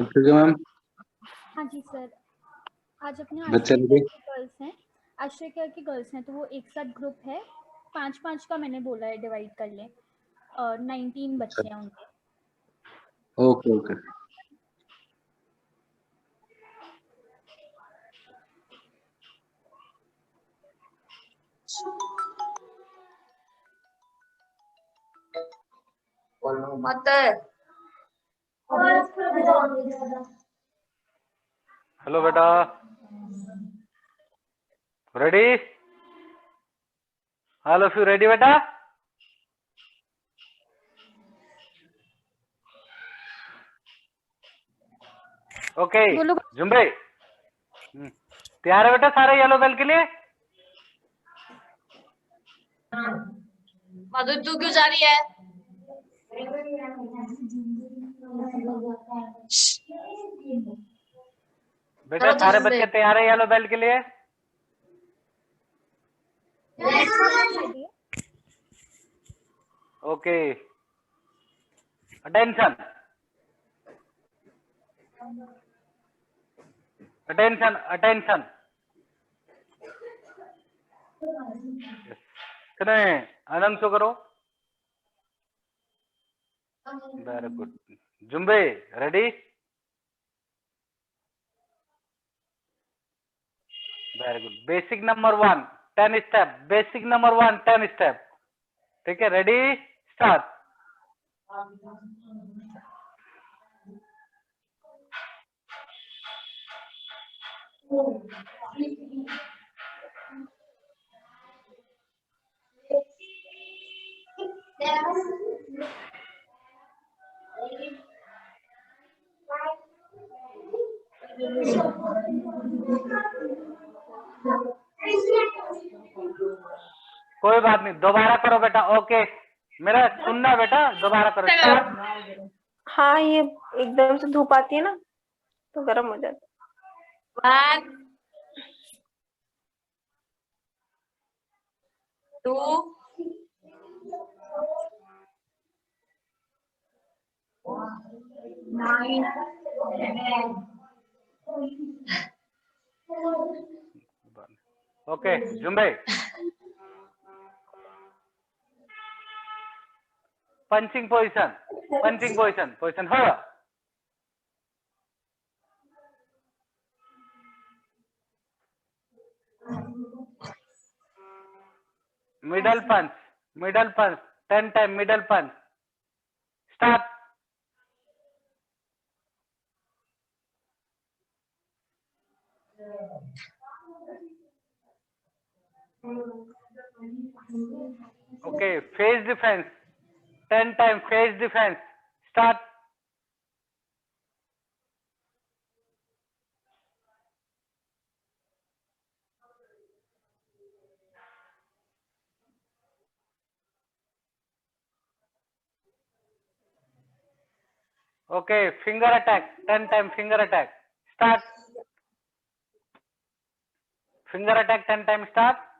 सब ठीक है मैम? हाँ जी सर। आज अपने बच्चे आश्रय लोग केयर की गर्ल्स हैं, आश्रय केयर की गर्ल्स हैं, तो वो एक साथ ग्रुप है, 5-5 का मैंने बोला है डिवाइड कर लें, और 19 बच्चे हैं उनके। Okay okay. मत हेलो बेटा, ready? All of you ready बेटा? ओके बोलो। जुम्बे, तैयार है बेटा सारे येलो बेल के लिए? मधु तू क्यों जा रही है? बेटा सारे बच्चे तैयार है येलो बेल के लिए? Okay, attention attention attention. कितने आनंद से करो। Very good. जुम्बे ready? Very good. Basic number 1 10 step, basic number 1 10 step. ठीक है, रेडी स्टार्ट। कोई बात नहीं, दोबारा करो बेटा। ओके, मेरा सुनना बेटा, दोबारा करो स्टार्ट। हाँ, ये एकदम से धूप आती है ना तो गर्म हो जाता है। 1 2 9 ओके जुम्बे, punching position, punching position, position हो। Middle punch, middle punch 10 time, middle punch start. Okay, face defence 10 time, face defence start. Okay, finger attack 10 time, finger attack start. Finger attack 10 time start.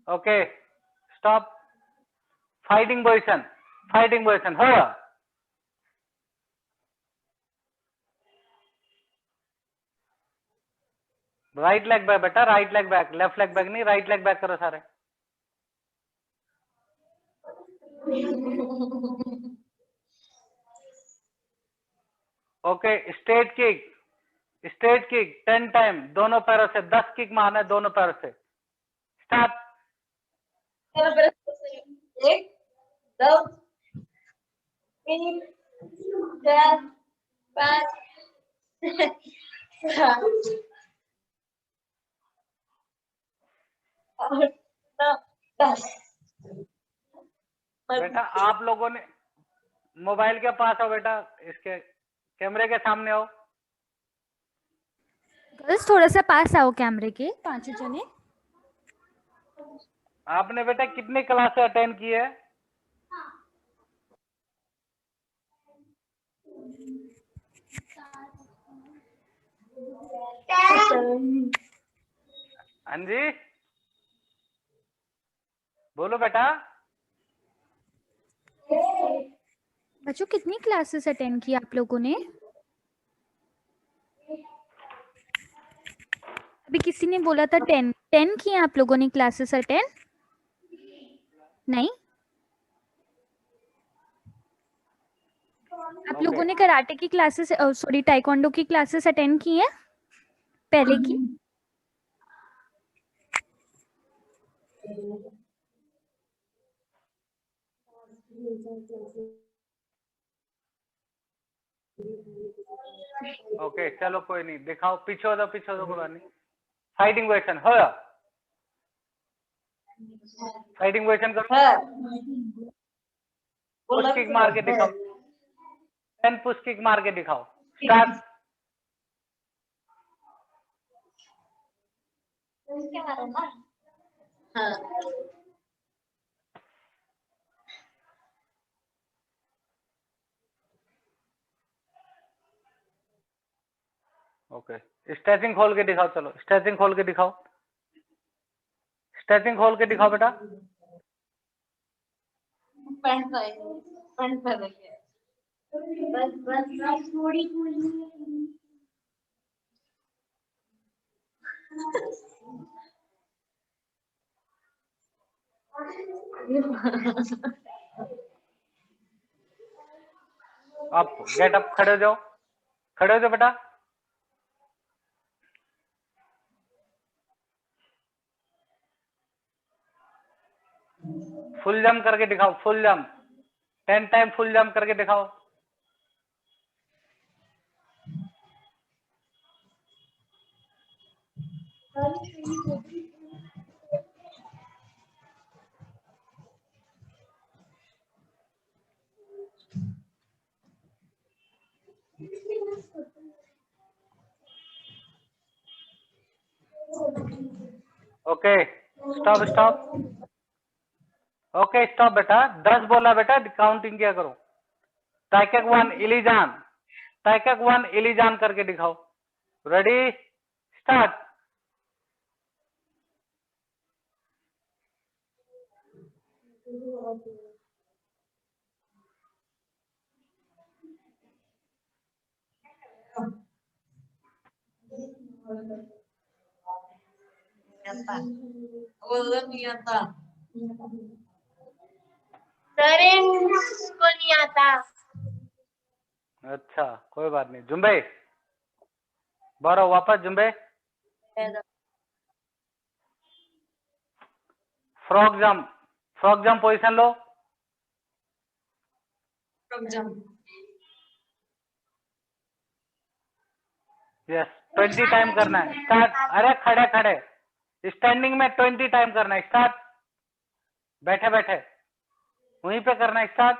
Okay stop. Fighting position, fighting position हो। Right leg back बेटा, right leg back, left leg back नहीं, right leg back करो सारे। Okay, straight kick, straight kick 10 time, दोनों पैरों से 10 kick मारना है, दोनों पैरों से स्टार्ट। 1 2 3 4 5 10। बेटा आप लोगों ने मोबाइल के पास हो बेटा, इसके कैमरे के सामने हो। गर्ल्स थोड़ा सा पास आओ कैमरे के, 5 जने। आपने बेटा कितनी क्लास अटेंड की है? हाँ जी, बोलो बेटा। बच्चों कितनी क्लासेस अटेंड की आप लोगों ने? अभी किसी ने बोला था 10 की आप लोगों ने क्लासेस अटेंड? नहीं, आप Okay. लोगों ने कराटे की क्लासेस, सॉरी टाइकोंडो की क्लासेस अटेंड की है पहले की? ओके चलो कोई नहीं, दिखाओ, पीछे हो जाओ कोई बात नहीं। फाइटिंग पोजीशन हो, फाइटिंग पोजीशन करो, पुश किक मार के दिखाओ, 10 पुश किक मार के दिखाओ। स्टार्ट। ओके, स्ट्रेचिंग खोल के दिखाओ, चलो स्ट्रेचिंग खोल के दिखाओ, स्ट्रेचिंग खोल के दिखाओ बेटा। पैंट पहन रखी है। बस थोड़ी आप गेट अप, खड़े हो जाओ, खड़े हो जाओ बेटा। फुल जंप करके दिखाओ, full jump 10 time full jump करके दिखाओ। Okay stop stop. Okay stop बेटा, 10 बोला बेटा, काउंटिंग किया करो। टाइकेक 1 इलीजान, टाइकेक 1 इलीजान करके दिखाओ। Ready start. नहीं आता। सर को नहीं आता। अच्छा कोई बात नहीं, जुम्बे बारो वापस जुम्बे। फ्रॉग जंप पोजीशन लो। यस 20 टाइम करना है। स्टार्ट। अरे खड़े खड़े, स्टैंडिंग में 20 टाइम करना है। स्टार्ट। बैठे बैठे वहीं पे करना है। स्टार्ट।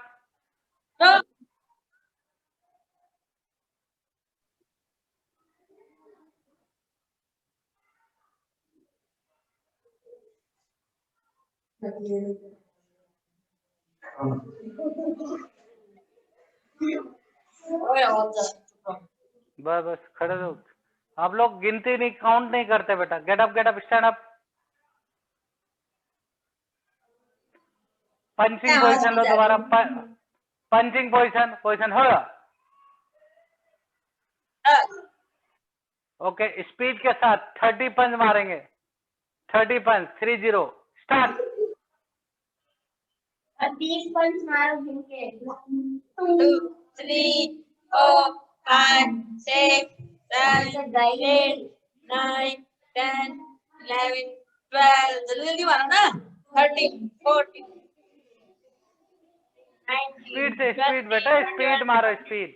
बस बस खड़े रहो। आप लोग गिनती नहीं, काउंट नहीं करते बेटा। Get up stand up. Punching position लो दोबारा। पंचिंग पोजीशन हो। ओके स्पीड के साथ 30 पंच मारेंगे। 30 पंच 30। स्टार्ट। 30 पंच मारो गिनके। 2 3 4 5 6 7 8 9 10 11 12 जल्दी जल्दी मारो ना। 13 14 स्पीड से स्पीड बेटा, स्पीड मारो, स्पीड।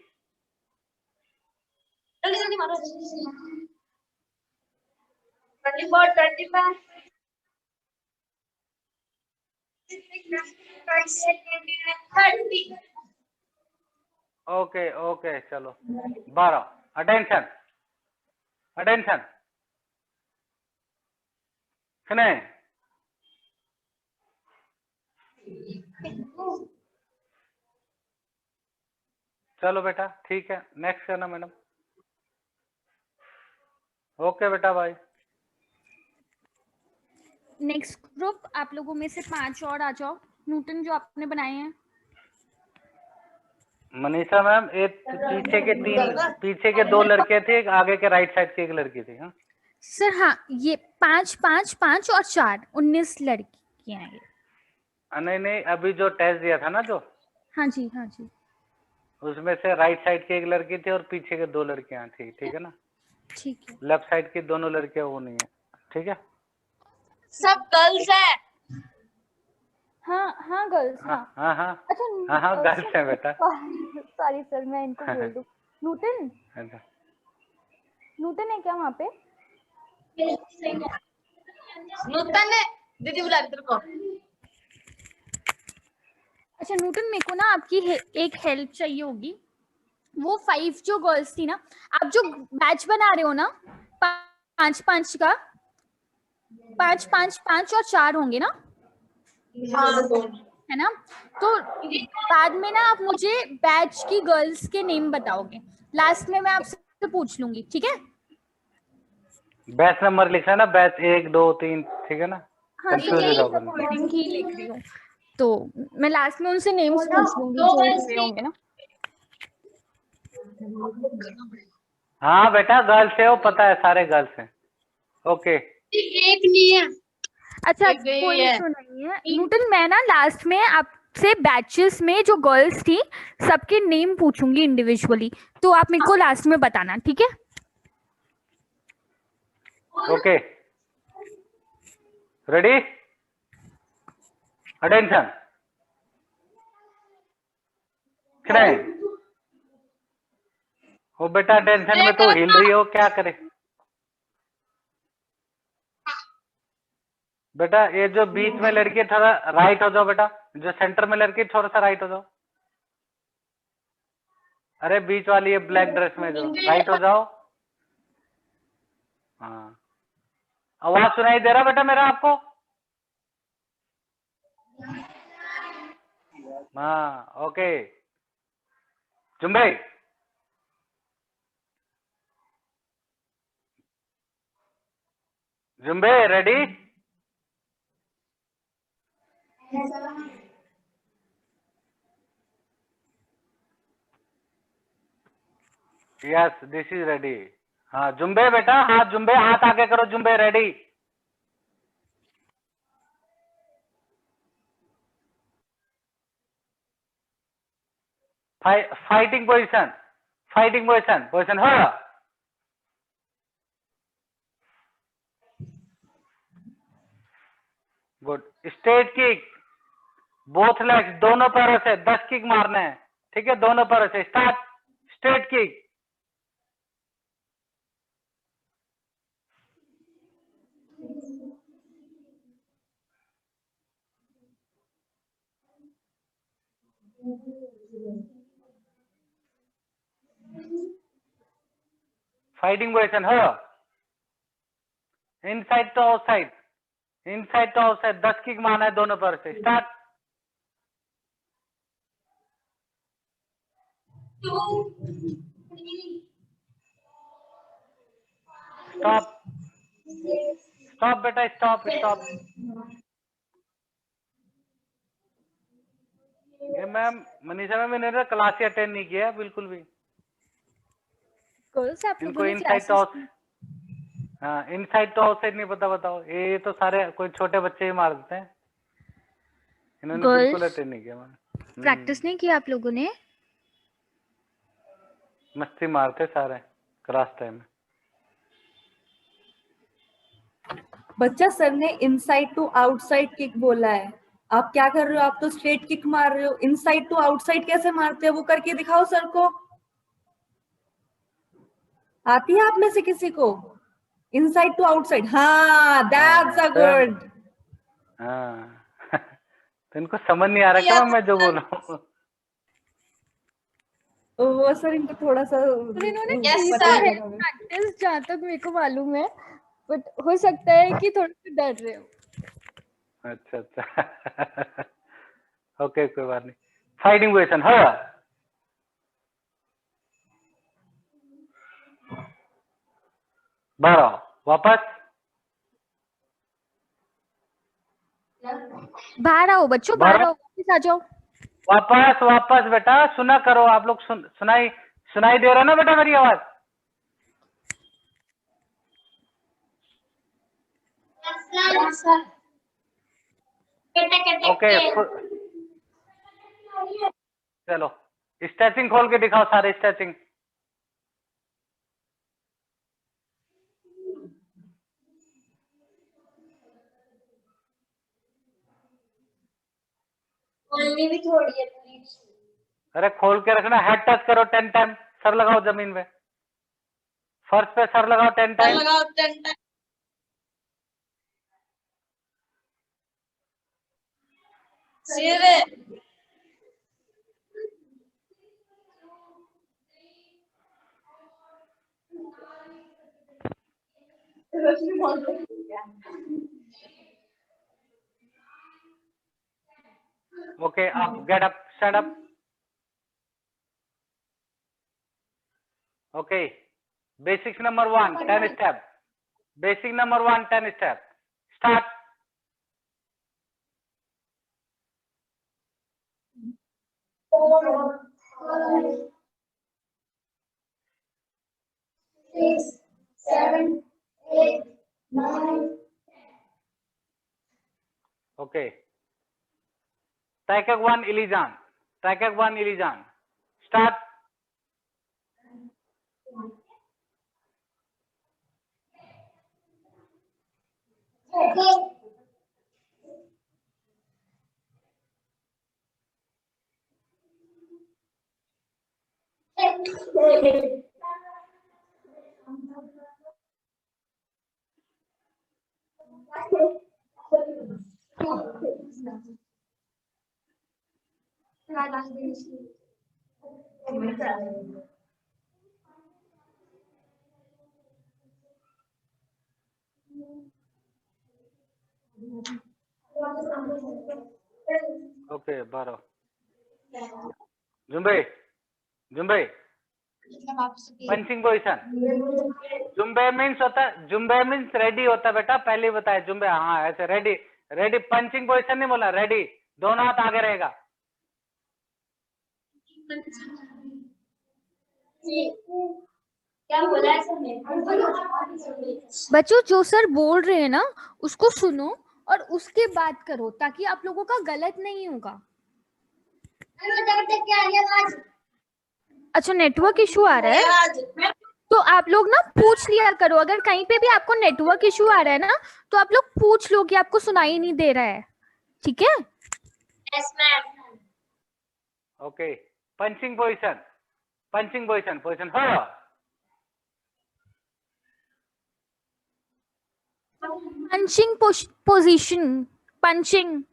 जल्दी जल्दी मारो। 24 25 30। ओके ओके चलो 12। अटेंशन अटेंशन, सुने। चलो बेटा ठीक है, नेक्स्ट करना मैडम। ओके बेटा बाय। नेक्स्ट ग्रुप आप लोगों में से 5 और आ जाओ। न्यूटन जो आपने बनाए हैं। मनीषा मैम, एक पीछे के 2 लड़के थे, एक आगे के राइट साइड की एक लड़की थी। हाँ सर हाँ, ये 5 5 5 और 4 19 लड़कियां हैं ये। नहीं, अभी जो टेस्ट दिया था ना जो, हाँ जी हाँ जी, उसमें से राइट साइड की एक लड़की थी और पीछे के 2 लड़कियां थी, ठीक है ना। ठीक है। लेफ्ट साइड की दोनों लड़कियां वो नहीं है, ठीक है। सब गर्ल्स है। हाँ हाँ गर्ल्स, हाँ। हाँ हाँ अच्छा हाँ गर्ल्स है बेटा। सॉरी सर, मैं इनको बोल दूं। न्यूटन अच्छा, न्यूटन है क्या वहाँ पे? नूतन ने दीदी बुला तेरे को। अच्छा न्यूटन, मेरे को ना आपकी एक हेल्प चाहिए होगी। वो 5 जो गर्ल्स थी ना, आप जो बैच बना रहे हो ना 5 5 का, 5 5 5 और 4 होंगे ना, है ना? तो बाद में ना आप मुझे बैच की गर्ल्स के नेम बताओगे। लास्ट में मैं आपसे पूछ लूंगी, ठीक है? बैच नंबर लिखना है ना, बैच 1 2 3, ठीक है ना। हाँ कंफ्यूज हो जाओगे। रीडिंग की लिख रही हूँ, तो मैं लास्ट में उनसे नेम्स पूछ लूंगी जो हुए होंगे ना। हाँ बेटा गर्ल्स है, वो पता है, सारे गर्ल्स हैं। ओके एक नहीं है। अच्छा एक गई कोई है। इशू नहीं है न्यूटन, मैं ना लास्ट में आपसे बैचेस में जो गर्ल्स थी सबके नेम पूछूंगी इंडिविजुअली, तो आप मेरे को लास्ट में बताना, ठीक है? Okay, ready, attention. वो बेटा अटेंशन में तो हिल रही हो, क्या करे बेटा। ये जो बीच में लड़की है थोड़ा राइट हो जाओ बेटा, जो सेंटर में लड़की है थोड़ा सा राइट हो जाओ। अरे बीच वाली है ब्लैक ड्रेस में, जो राइट हो जाओ। हाँ, आवाज सुनाई दे रहा बेटा मेरा आपको? हाँ ओके, जुम्बे जुम्बे ready. Yes this is ready. हाँ जुम्बे बेटा, हाथ जुम्बे, हाथ आगे करो जुम्बे, ready. Fighting position, fighting position, position हो। Good, straight kick, both legs, दोनों पैरों से 10 किक मारने हैं, ठीक है, दोनों पैरों से। Start, straight kick, fighting position हो। Inside to outside, inside to outside, 10 kick मारना है दोनों पैरों से। स्टार्ट, स्टॉप, स्टॉप बेटा, स्टॉप स्टॉप। ये मैम मनीषा मैम, मैंने क्लास ही अटेंड नहीं किया बिल्कुल भी। गर्ल्स आप इनको लोगों ने इनसाइड टू क्लासेस, आउट, हाँ इनसाइड टू आउटसाइड नहीं पता, बताओ। ये तो सारे कोई छोटे बच्चे ही मार देते हैं, इन्होंने बिल्कुल गर्ल्स अटेंड नहीं किया मैम। प्रैक्टिस नहीं किया आप लोगों ने? मस्ती मारते सारे क्लास टाइम में। बच्चा, सर ने इनसाइड टू आउटसाइड किक बोला है, आप क्या कर रहे हो? आप तो स्ट्रेट किक मार रहे हो। इनसाइड टू आउटसाइड कैसे मारते हो? वो करके दिखाओ सर को। आती है आप में से किसी को? इनसाइड टू आउटसाइड, हाँ दैट्स अ गुड। हाँ तो इनको समझ नहीं आ रहा क्या मैं जो बोल रहा हूँ? वो सर इनको थोड़ा सा इन्होंने पता नहीं लगा। प्रैक्टिस जहाँ तक मेरे को मालूम है, बट हो सकता है कि थोड़ा सा डर रहे हो। अच्छा अच्छा ओके कोई बात नहीं। फाइटिंग पोजीशन हो। बाहर आओ वापस। बाहर आओ बच्चों, बाहर आओ, वापस आ जाओ। वापस वापस बेटा, सुना करो आप लोग। सुनाई सुनाई दे रहा ना बेटा मेरी आवाज? ओके चलो स्ट्रेचिंग खोल के दिखाओ सारे स्ट्रेचिंग। भी थोड़ी है प्लीज। अरे खोल के रखना। हेड टच करो 10 टाइम। सर लगाओ जमीन पे, फर्श पे सर लगाओ 10 टाइम। लगाओ 10 टाइम। सीधे Okay, up, get up, stand up. Okay, basic number 1, 10 step. Basic number 1, 10 step. Start. Okay. Taekak 1, Ilijan. Taekak 1, Ilijan. Start. Okay, baro. Zumbe. Zumbe. Punching position. जुम्बे means होता है, जुम्बे मीन्स रेडी होता है बेटा, पहले ही बताया जुम्बे। हाँ ऐसे रेडी। रेडी पंचिंग पोजिशन नहीं बोला, रेडी। दोनों हाथ आगे रहेगा। क्या बोला है बच्चों जो सर बोल रहे हैं ना उसको सुनो और उसके बाद करो ताकि आप लोगों का गलत नहीं होगा। अच्छा नेटवर्क इशू आ रहा है तो आप लोग ना पूछ लिया करो। अगर कहीं पे भी आपको नेटवर्क इशू आ रहा है ना तो आप लोग पूछ लो कि आपको सुनाई नहीं दे रहा है, ठीक है? Yes ma'am. Okay, punching position. Punching position, position हो। पंचिंग पोजीशन, पंचिंग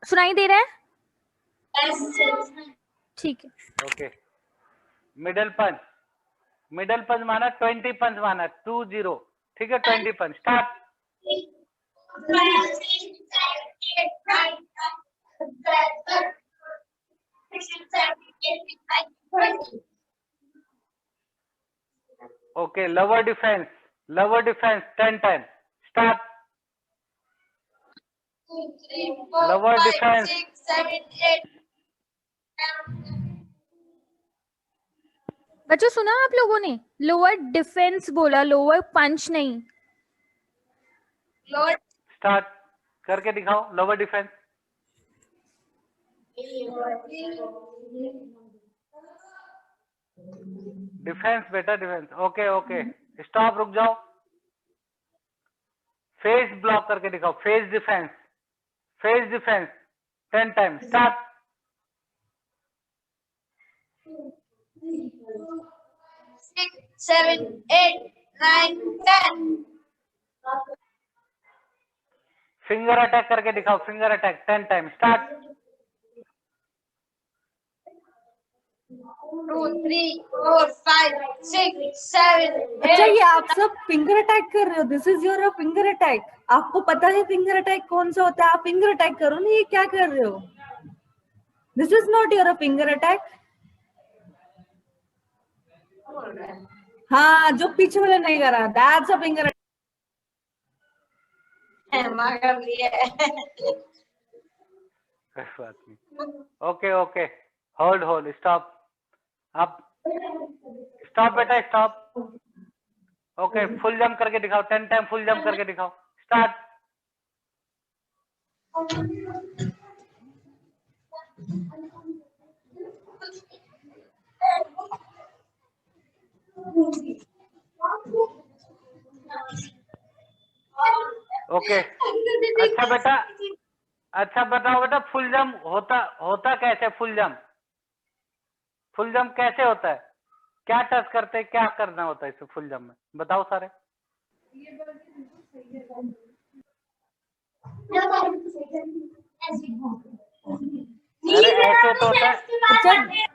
सुनाई दे रहा है? ठीक है। Okay, middle punch. Middle punch माना 20 पंच माना 20, ठीक है? 20 punch. Start. Okay, lower defence. Lower defence 10 time. Start. Lower defence. बच्चों सुना आप लोगों ने? लोअर डिफेंस बोला, लोअर पंच नहीं। स्टार्ट करके दिखाओ लोअर डिफेंस। डिफेंस बेटा, डिफेंस। ओके ओके, स्टॉप, रुक जाओ। फेस ब्लॉक करके दिखाओ, face defence. Face defence 10 time. Start. Seven, 8, 9, 10. Finger attack करके दिखाओ, फिंगर अटैक 10 टाइम। स्टार्ट। 2, 3, 4, 5, 6, 7, अच्छा 8. ये आप सब फिंगर अटैक कर रहे हो? This is your finger attack. आपको पता है फिंगर अटैक कौन सा होता है? आप फिंगर अटैक करो ना, ये क्या कर रहे हो? This is not your finger attack. हाँ, जो पीछे वाला नहीं करा, दैट्स अ फिंगर। मगर लिए कोई बात नहीं। Okay okay, hold hold, stop. अब स्टॉप बेटा, स्टॉप। ओके, फुल जंप करके दिखाओ, 10 टाइम फुल जंप करके दिखाओ। स्टार्ट। ओके, अच्छा बेटा, अच्छा बताओ बेटा, फुल जंप होता कैसे? फुल जंप कैसे होता है? क्या टच करते हैं, क्या करना होता है इसमें फुल जंप में? बताओ सारे। अरे ऐसे तो होता है।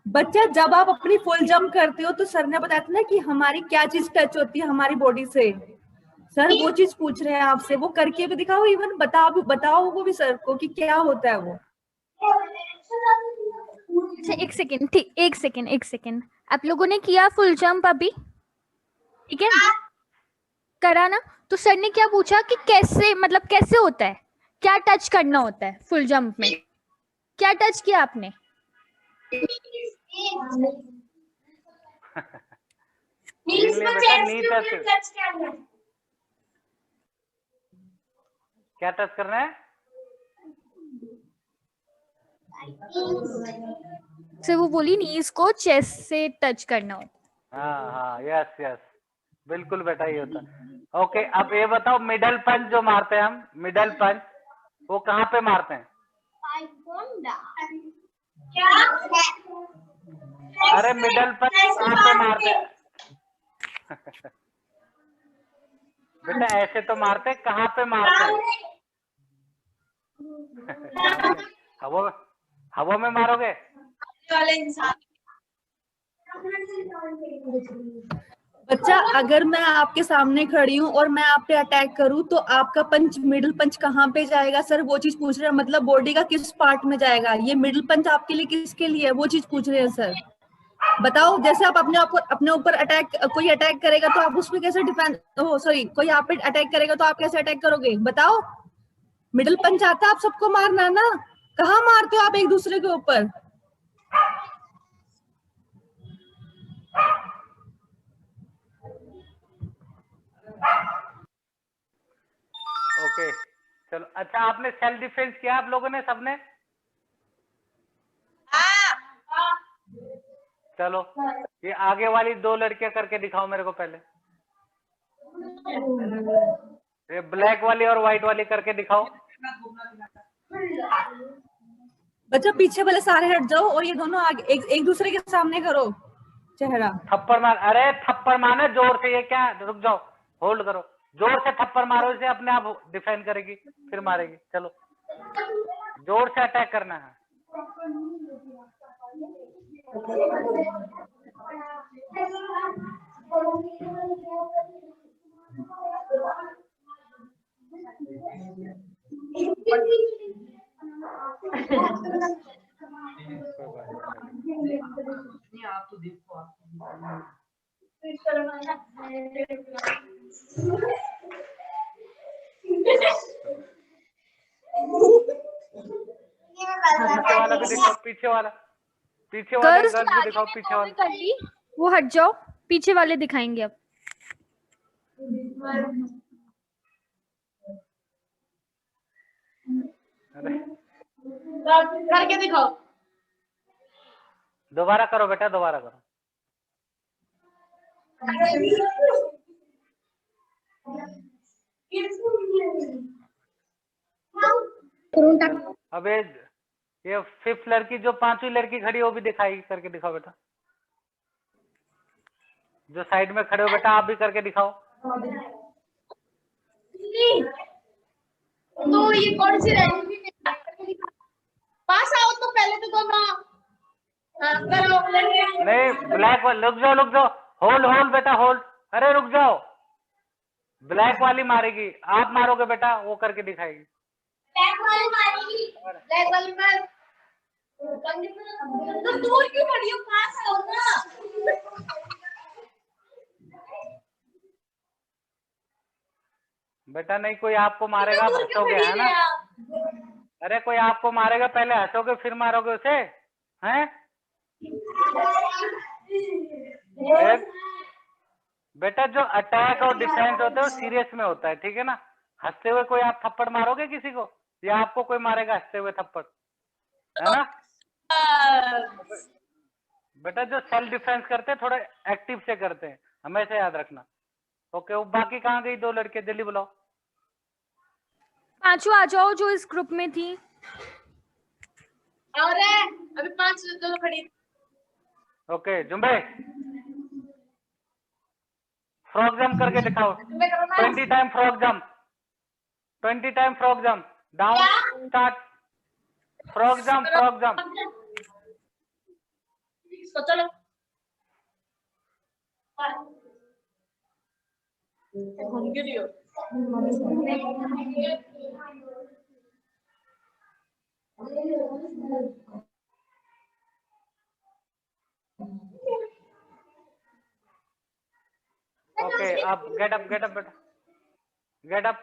बच्चा जब आप अपनी फुल जंप करते हो तो सर ने बताया था ना कि हमारी क्या चीज टच होती है हमारी बॉडी से। सर वो चीज पूछ रहे हैं आपसे, वो करके भी दिखाओ, इवन बताओ वो भी सर को कि क्या होता है वो। अच्छा एक सेकेंड, ठीक, एक सेकेंड। आप लोगों ने किया फुल जंप अभी, ठीक है, करा ना? तो सर ने क्या पूछा कि कैसे, मतलब कैसे होता है, क्या टच करना होता है फुल जंप में? क्या टच किया आपने? नीज बेटा, चेस्ट नी के टच। ऊपर टच करना है। क्या टच करना है? सर वो बोली नीज को चेस्ट से टच करना होता हाँ हाँ, यस यस, बिल्कुल बेटा, ये होता है। ओके, अब ये बताओ, मिडल पंच जो मारते हैं हम, मिडल पंच, वो कहाँ पे मारते हैं? क्या? अरे मिडल पंच कहाँ पे मारते हैं? बेटा ऐसे तो मारते हैं, कहाँ पे मारते हैं? हवा हवा में मारोगे? वाले इंसान बच्चा अगर मैं आपके सामने खड़ी हूँ और मैं आप पे अटैक करूँ तो आपका पंच, मिडिल पंच कहाँ पे जाएगा? सर वो चीज पूछ रहे हैं, मतलब बॉडी का किस पार्ट में जाएगा? ये मिडिल पंच आपके लिए किसके लिए है, वो चीज पूछ रहे हैं सर। बताओ, जैसे आप अपने ऊपर अटैक, कोई अटैक करेगा तो आप उसमें कैसे डिफेंड, सॉरी, कोई आप पे अटैक करेगा तो आप कैसे अटैक करोगे? बताओ। मिडिल पंच आता है आप सबको मारना ना, कहाँ मारते हो आप एक दूसरे के ऊपर? ओके चलो, अच्छा आपने सेल्फ डिफेंस किया आप लोगों ने, सबने? चलो, ये आगे वाली 2 लड़कियां करके दिखाओ मेरे को पहले। ये ब्लैक वाली और व्हाइट वाली करके दिखाओ। बच्चा पीछे वाले सारे हट जाओ और ये दोनों आगे एक दूसरे के सामने करो चेहरा। थप्पड़ मार, अरे थप्पड़ मारना जोर से, ये क्या, रुक जाओ, होल्ड करो, जोर से थप्पड़ मारो, इसे अपने आप डिफेंड करेगी, फिर मारेगी। चलो, जोर से अटैक करना है। पीछे वाला भी दिखाओ, पीछे वाले गर्ल्स भी दिखाओ, पीछे वाले। कर ली, वो हट जाओ, पीछे वाले दिखाएंगे अब। अरे करके दिखाओ। दोबारा करो बेटा, दोबारा करो। अब ये 5th लड़की, जो 5वीं लड़की खड़ी है, वो भी दिखाई, करके दिखाओ बेटा। जो साइड में खड़े हो बेटा, आप भी करके दिखाओ। तो ये कौन सी रहेगी? पास आओ तो पहले तो दोनों करो। नहीं, ब्लैक वाली, रुक जाओ, होल्ड बेटा, होल्ड। अरे रुक जाओ, ब्लैक वाली मारेगी, आप मारोगे बेटा, वो करके दिखाएगी। ब्लैक वाली मारेगी, ब्लैक वाली मार। तो दूर क्यों खड़ी हो, पास आओ ना। बेटा नहीं, कोई आपको मारेगा, आप हंसोगे, है ना? अरे कोई आपको मारेगा, पहले हंसोगे फिर मारोगे उसे, हैं? बेटा जो अटैक और डिफेंस होता है वो सीरियस में होता है, ठीक है ना? हंसते हुए कोई आप थप्पड़ मारोगे किसी को, या आपको कोई मारेगा हंसते हुए थप्पड़, है ना? बेटा जो सेल्फ डिफेंस करते हैं थोड़ा एक्टिव से करते हैं, हमेशा याद रखना। ओके, वो बाकी कहाँ गई 2 लड़के, जल्दी बुलाओ। पांचों आ जाओ जो इस ग्रुप में थी। और अभी 5 दोनों खड़ी। ओके जुम्बे, फ्रॉग जंप करके दिखाओ। 20 time frog jump, 20 time frog jump, down start, frog jump, frog jump. चलो घूम के दियो। ओके, अब गेट अप बेटा, गेट अप।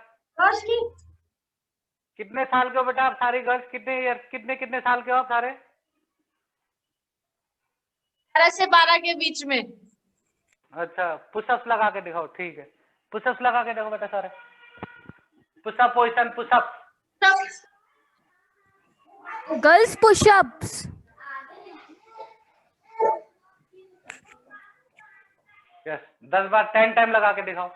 कितने साल के हो बेटा आप सारी गर्ल्स, कितने ईयर, कितने साल के हो आप सारे? 11 से 12 के बीच में। अच्छा, पुशअप्स लगा के दिखाओ, ठीक है, पुशअप्स लगा के देखो बेटा सारे, pushup position, pushup. Girls pushups. Yes, 10 बार 10 टाइम लगा के दिखाओ।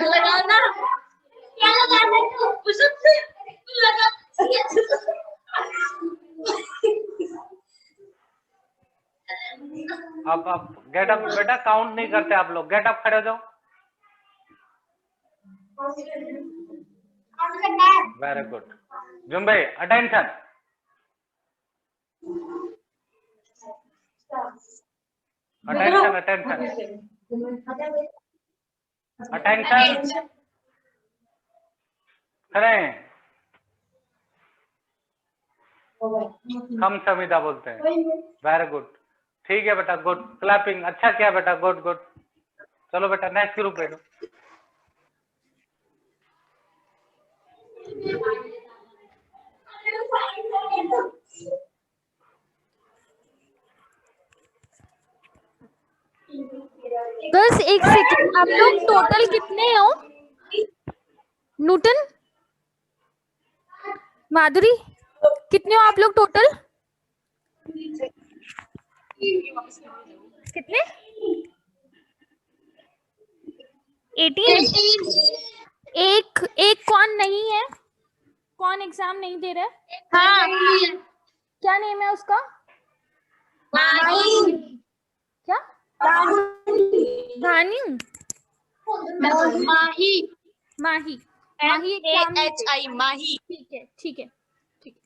लगाना क्या लगाना है, पुशअप से लगा। अब गेट अप बेटा, काउंट नहीं करते आप लोग, गेट अप, खड़े हो जाओ। वेरी गुड जुम्बे, अटेंशन, अटेंशन, अटेंशन, अटेंशन, खड़े। हम समिता बोलते हैं। वेरी गुड, ठीक है बेटा, गुड, क्लैपिंग, अच्छा किया बेटा, गुड गुड। चलो बेटा नेक्स्ट ग्रुप बैठो। गर्ल्स एक सेकंड, आप लोग टोटल कितने हो? नूटन, माधुरी, कितने हो आप लोग टोटल? कितने? 18। एक कौन नहीं है, कौन एग्जाम नहीं दे रहा है? हाँ क्या नेम है उसका? क्या? धानी। माही, माही, माही एग्जाम नहीं दे- MAHI माही। ठीक है ठीक है ठीक है।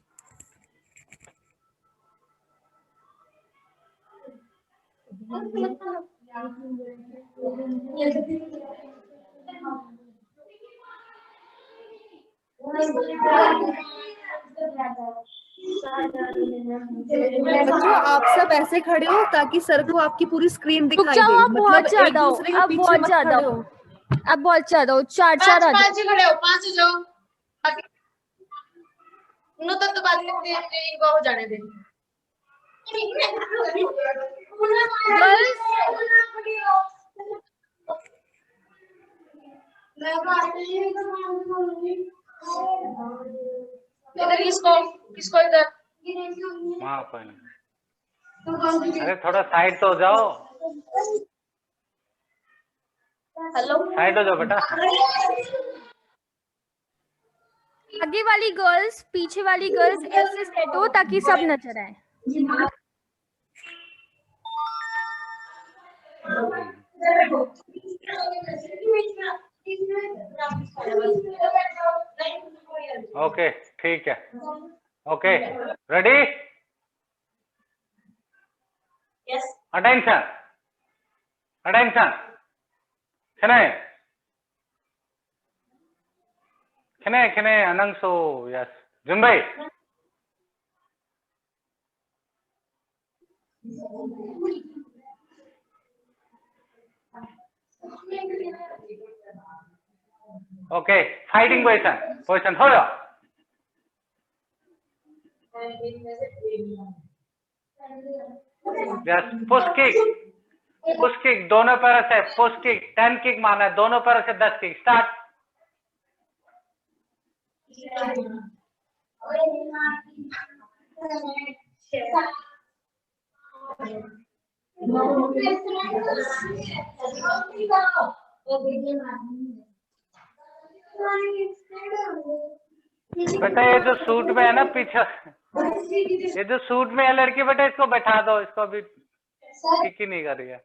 बच्चों आप सब ऐसे खड़े हो ताकि सर को आपकी पूरी स्क्रीन रुक दिखाई जाओ, दे, अब बहुत मतलब एक ज्यादा हो, दूसरे के अब पीछे बहुत मत ज्यादा खड़े हो, हो। अब बहुत ज्यादा हो, चार आ जाओ। 5 खड़े हो, 5 हो जाओ। नूतन तो बात करते हैं, इनको हो जाने दे। इधर किसको इधर। हाँ कोई नहीं, अरे थोड़ा साइड तो हो जाओ, हेलो, साइड हो जाओ बेटा। आगे वाली गर्ल्स, पीछे वाली गर्ल्स ऐसे सेट हो ताकि सब नजर आए। ओके ठीक है, okay ready, yes attention, attention, खने खने खने, अनंसो, यस जुम्बे, Okay, fighting position हो जाओ. Yes, push kick दोनों पैरों से push kick 10 किक मारना है, दोनों पैरों से 10 किक. स्टार्ट. बेटा ये जो सूट में है ना पीछे, ये जो सूट में है लड़की, बेटा इसको बैठा दो, इसको अभी ठीक ही नहीं कर रही है.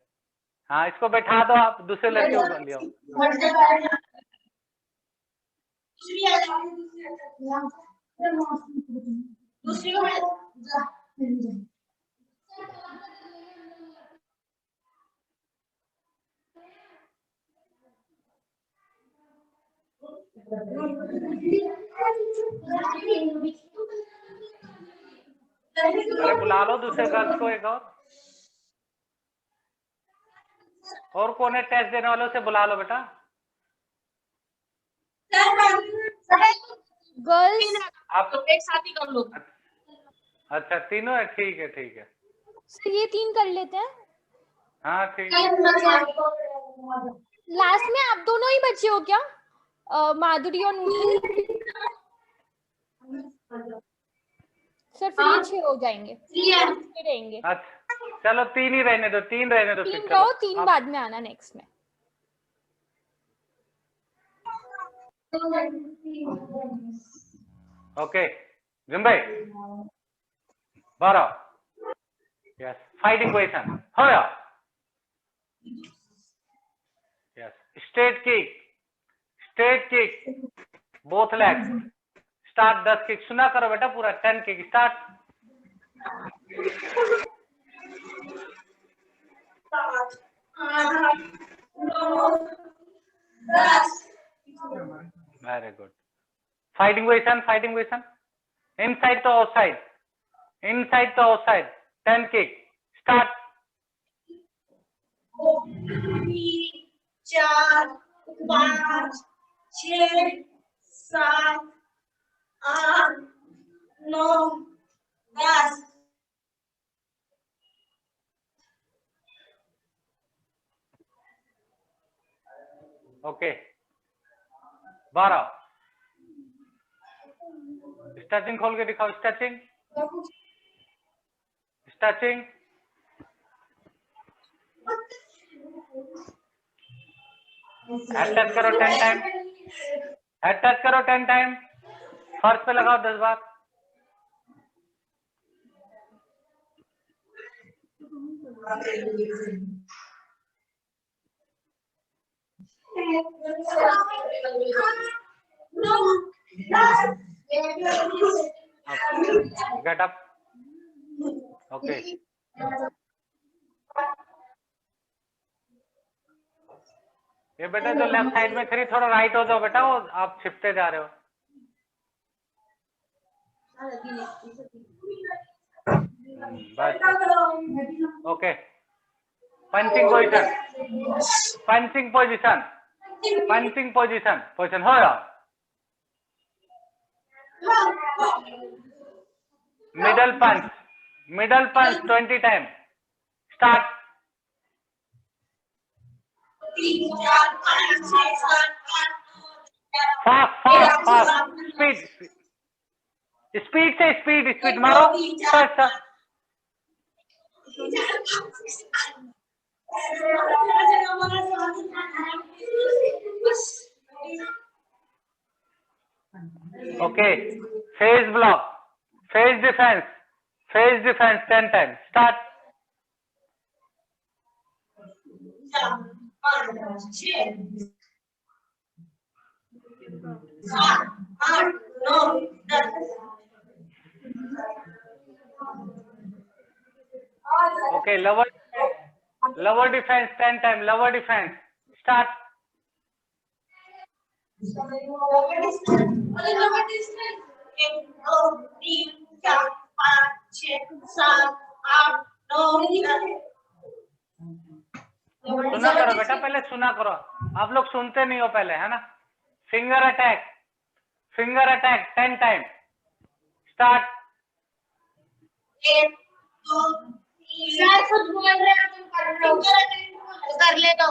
हाँ इसको बैठा दो, आप दूसरे लड़के को कर लियो. अरे बुला लो दूसरे गर्ल्स को एक और कौन है टेस्ट देने वालों से बुला लो बेटा. गर्ल्स आप तो एक साथ ही कर लो. अच्छा तीनों है, ठीक है ठीक है. सर ये 3 कर लेते हैं. हाँ ठीक है. लास्ट में आप दोनों ही बचे हो क्या, माधुरी और नूतन? सर फिर ये 6 हो जाएंगे, रहेंगे. अच्छा चलो 3 ही रहने दो, 3 रहने दो. 3 रहो, 3 बाद में आना नेक्स्ट में. ओके जिम्बे 12. यस फाइटिंग पोजीशन हो जाओ. Yes straight kick both legs. Start 10 kick. सुना करो बेटा पूरा 10 kick. Start. Very good. Fighting position inside to outside, 10 kick. Start. 4 5 6 7 8 9 10. Okay 12. Stretching खोल के दिखाओ. स्ट्रेचिंग हेड टच करो 10 टाइम. फर्स्ट पे लगाओ 10 बार. Get up. ओके ये बेटा जो लेफ्ट साइड में खड़ी, थोड़ा राइट हो जाओ बेटा, वो आप छिपते जा रहे हो. बस ओके. पंचिंग पोजीशन हो जाओ. Middle punch 20 time. Start. Fast speed मारो. Okay face block, face defence 10 time. Start. 8 9 10. Okay lower defense 10 time. lower defense. Start. 1 2 3 4 5 6 7 8 सुना करो बेटा, पहले सुना करो। आप लोग सुनते नहीं हो पहले, है ना। Finger attack 10 time. Start. Sir कुछ बोल रहे हो तुम कर ले तो।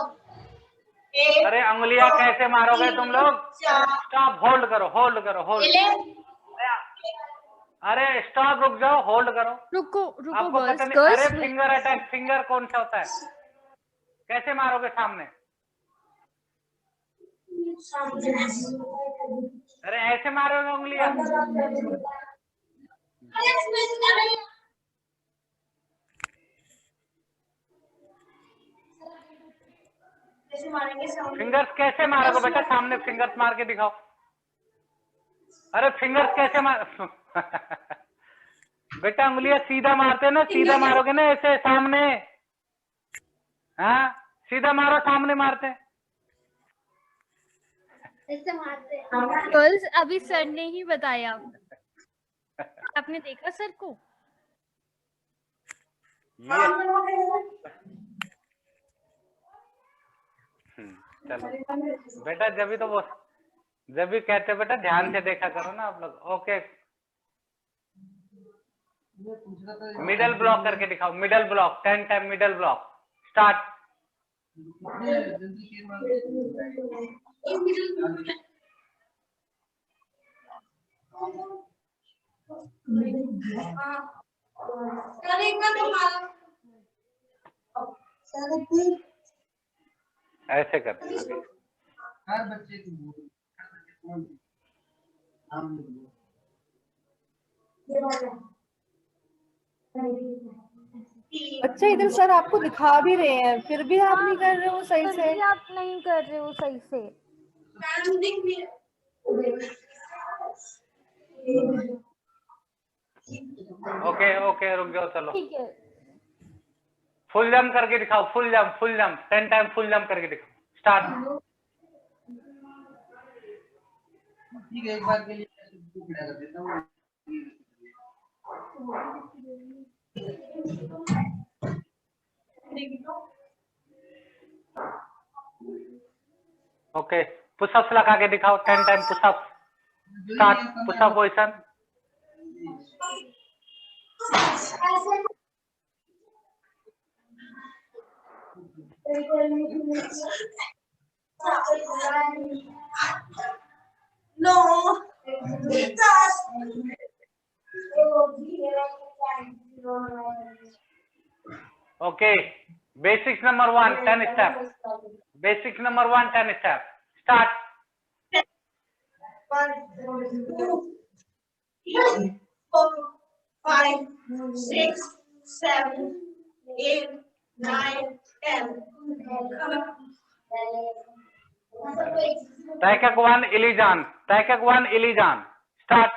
अरे अंगुलियां कैसे मारोगे तुम लोग? स्टॉप, होल्ड करो, होल्ड करो, होल्ड। अरे स्टॉप, रुक जाओ, होल्ड करो। रुको आपको गर्ल्स पता नहीं? गर्ल्स अरे फिंगर अटैक, फिंगर कौन सा होता है? कैसे मारोगे सामने? अरे ऐसे मारोगे उंगलियां? फिंगर्स कैसे मारोगे बेटा? सामने फिंगर्स मार के दिखाओ। अरे फिंगर्स कैसे मार बेटा उंगलियां सीधा मारते ना, सीधा मारोगे ना ऐसे सामने। हाँ सीधा मारो, सामने मारते। गर्ल्स अभी सर ने ही बताया, आपने देखा सर को? ये चलो बेटा, जब भी कहते बेटा ध्यान से देखा करो ना आप लोग। ओके, मिडल ब्लॉक करके दिखाओ। Middle block 10 time, middle block. Start. ऐसे करते हैं। हर बच्चे को अच्छा इधर सर आपको दिखा भी रहे हैं, फिर भी आप नहीं कर रहे हो सही फिर से। भी आप नहीं कर रहे हो सही से। ओके ओके, रुक जाओ, चलो। ठीक है, फुल जंप करके दिखाओ। Full jump 10 time full jump करके दिखाओ। स्टार्ट। ठीक है, एक बार के लिए खड़ा कर देता हूँ। ओके, पुशअप्स लगा के दिखाओ 10 time pushups. Start. Pushup position. Okay, basics number 1 10 step. Basics number 1 10 step. Start. 1 2 3 4 5 6 7 8 9 10 Taekwondo 1 Ilijan. Taekwondo 1 Ilijan. Start.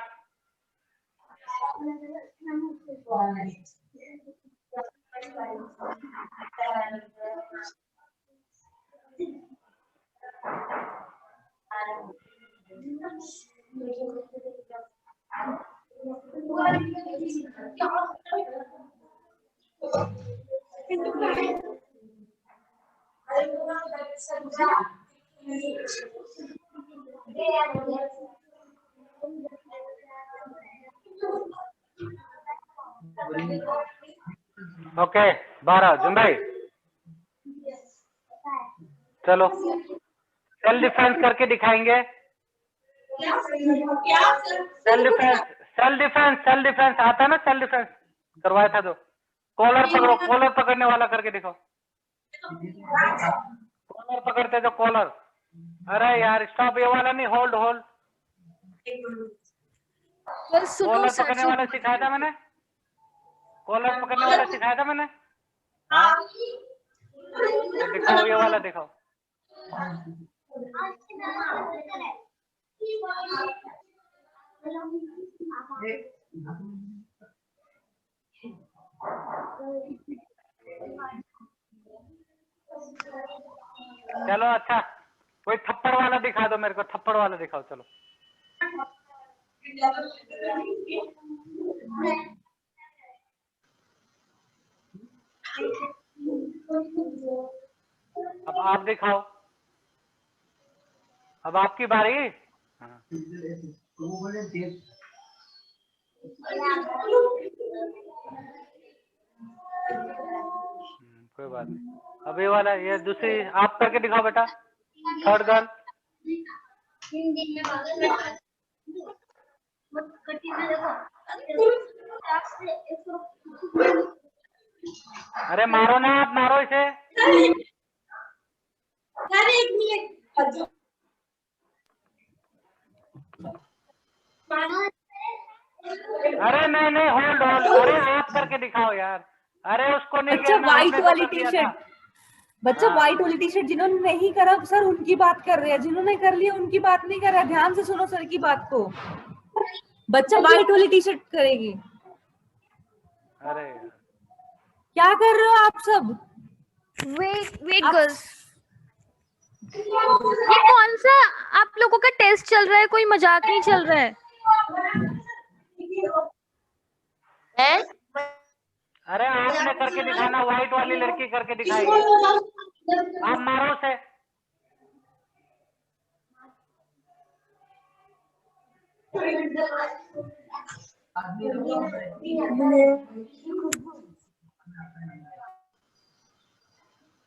Okay 12 जुम्बाई। चलो सेल्फ डिफेंस करके दिखाएंगे। सेल्फ डिफेंस आता है ना? सेल्फ डिफेंस करवाया था तो। कॉलर पकड़ो, कॉलर पकड़ने वाला करके दिखाओ। कॉलर पकड़ते जो कॉलर। अरे यार स्टॉप, ये वाला नहीं, होल्ड होल्ड। कॉलर पकड़ने वाला सिखाया था मैंने। कॉलर पकड़ने वाला सिखाया था मैंने। हाँ तो दिखाओ, ये वाला दिखाओ। चलो अच्छा, कोई थप्पड़ वाला दिखा दो मेरे को। थप्पड़ वाला दिखाओ चलो। अब आप दिखाओ, अब आपकी बारी। हाँ। वो बोले देव कोई बात नहीं। अब ये वाला, ये दूसरी आप करके दिखाओ बेटा, थर्ड गर्ल। अरे मारो ना, आप मारो इसे। अरे नहीं नहीं, होल्ड होल्ड, अरे आप करके दिखाओ यार। अरे उसको नहीं बच्चा गिरना, व्हाइट आपने वाली तो कर टी दिया शर्ट, था। बच्चा हाँ। व्हाइट वाली टी शर्ट जिन्होंने नहीं करा सर उनकी बात कर रहे हैं, जिन्होंने कर लिया उनकी बात नहीं कर रहा। ध्यान से सुनो सर की बात को। बच्चा व्हाइट वाली टी शर्ट करेगी। अरे यार, क्या कर रहे हो आप सब? वेट वेट आप- गर्ल्स, ये कौन सा आप लोगों का टेस्ट चल रहा है? कोई मजाक नहीं चल रहा है। अरे आपने करके दिखाना, व्हाइट वाली लड़की करके दिखाएगी। आप मारो से।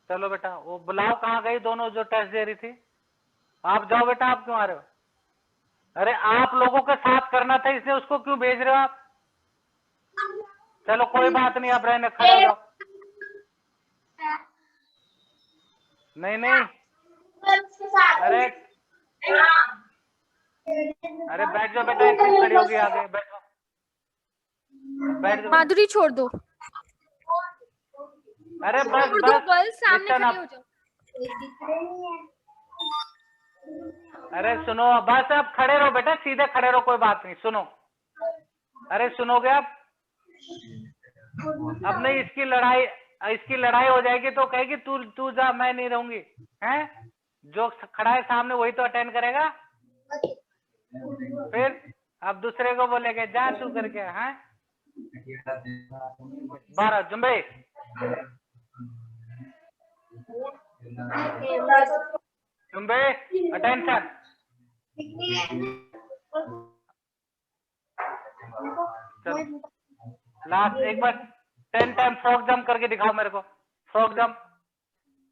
चलो बेटा, वो बुलाओ, कहाँ गई दोनों जो टेस्ट दे रही थी? आप जाओ बेटा, आप क्यों आ रहे हो? अरे आप लोगों के साथ करना था, इसलिए उसको क्यों भेज रहे हो आप? चलो कोई बात नहीं, आप रहने, खड़े हो जाओ। नहीं नहीं, अरे अरे बैठ जाओ बेटा, इतनी खड़ी होगी आगे, बैठो, बैठ जाओ। माधुरी छोड़ दो, अरे बस छोड़ दो बस, गर्ल्स, सामने listen खड़े up। हो जाओ। अरे सुनो, बस अब खड़े रहो बेटा, सीधे खड़े रहो, कोई बात नहीं, सुनो। अरे सुनोगे आप? अब नहीं, इसकी लड़ाई हो जाएगी तो कहेगी तू तू जा, मैं नहीं रहूंगी। हैं? जो खड़ा है सामने वही तो अटेंड करेगा। फिर अब दूसरे को बोलेगे जा तू करके। हैं? 12 जुम्बे, जुम्बे, अटेंशन। लास्ट एक बार 10 टाइम फ्रॉक जंप करके दिखाओ मेरे को। Frock jump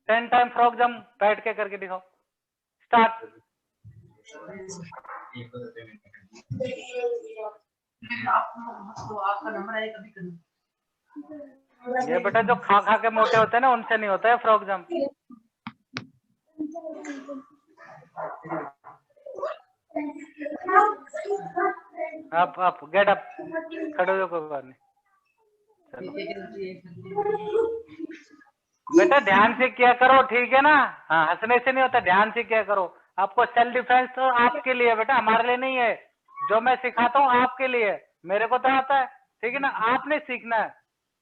10 time, frock jump बैठ के करके दिखाओ। स्टार्ट। आपका नंबर है कभी कभी। ये बेटा जो खा खा के मोटे होते हैं ना, उनसे नहीं होता है frock jump. Up get up, खड़े हो जाओ, कोई बात नहीं। बेटा ध्यान से किया करो, ठीक है ना? हाँ, हंसने से नहीं होता, ध्यान से किया करो। आपको सेल्फ डिफेंस तो आपके लिए बेटा, हमारे लिए नहीं है। जो मैं सिखाता हूँ आपके लिए, मेरे को तो आता है, ठीक है ना? आपने सीखना है,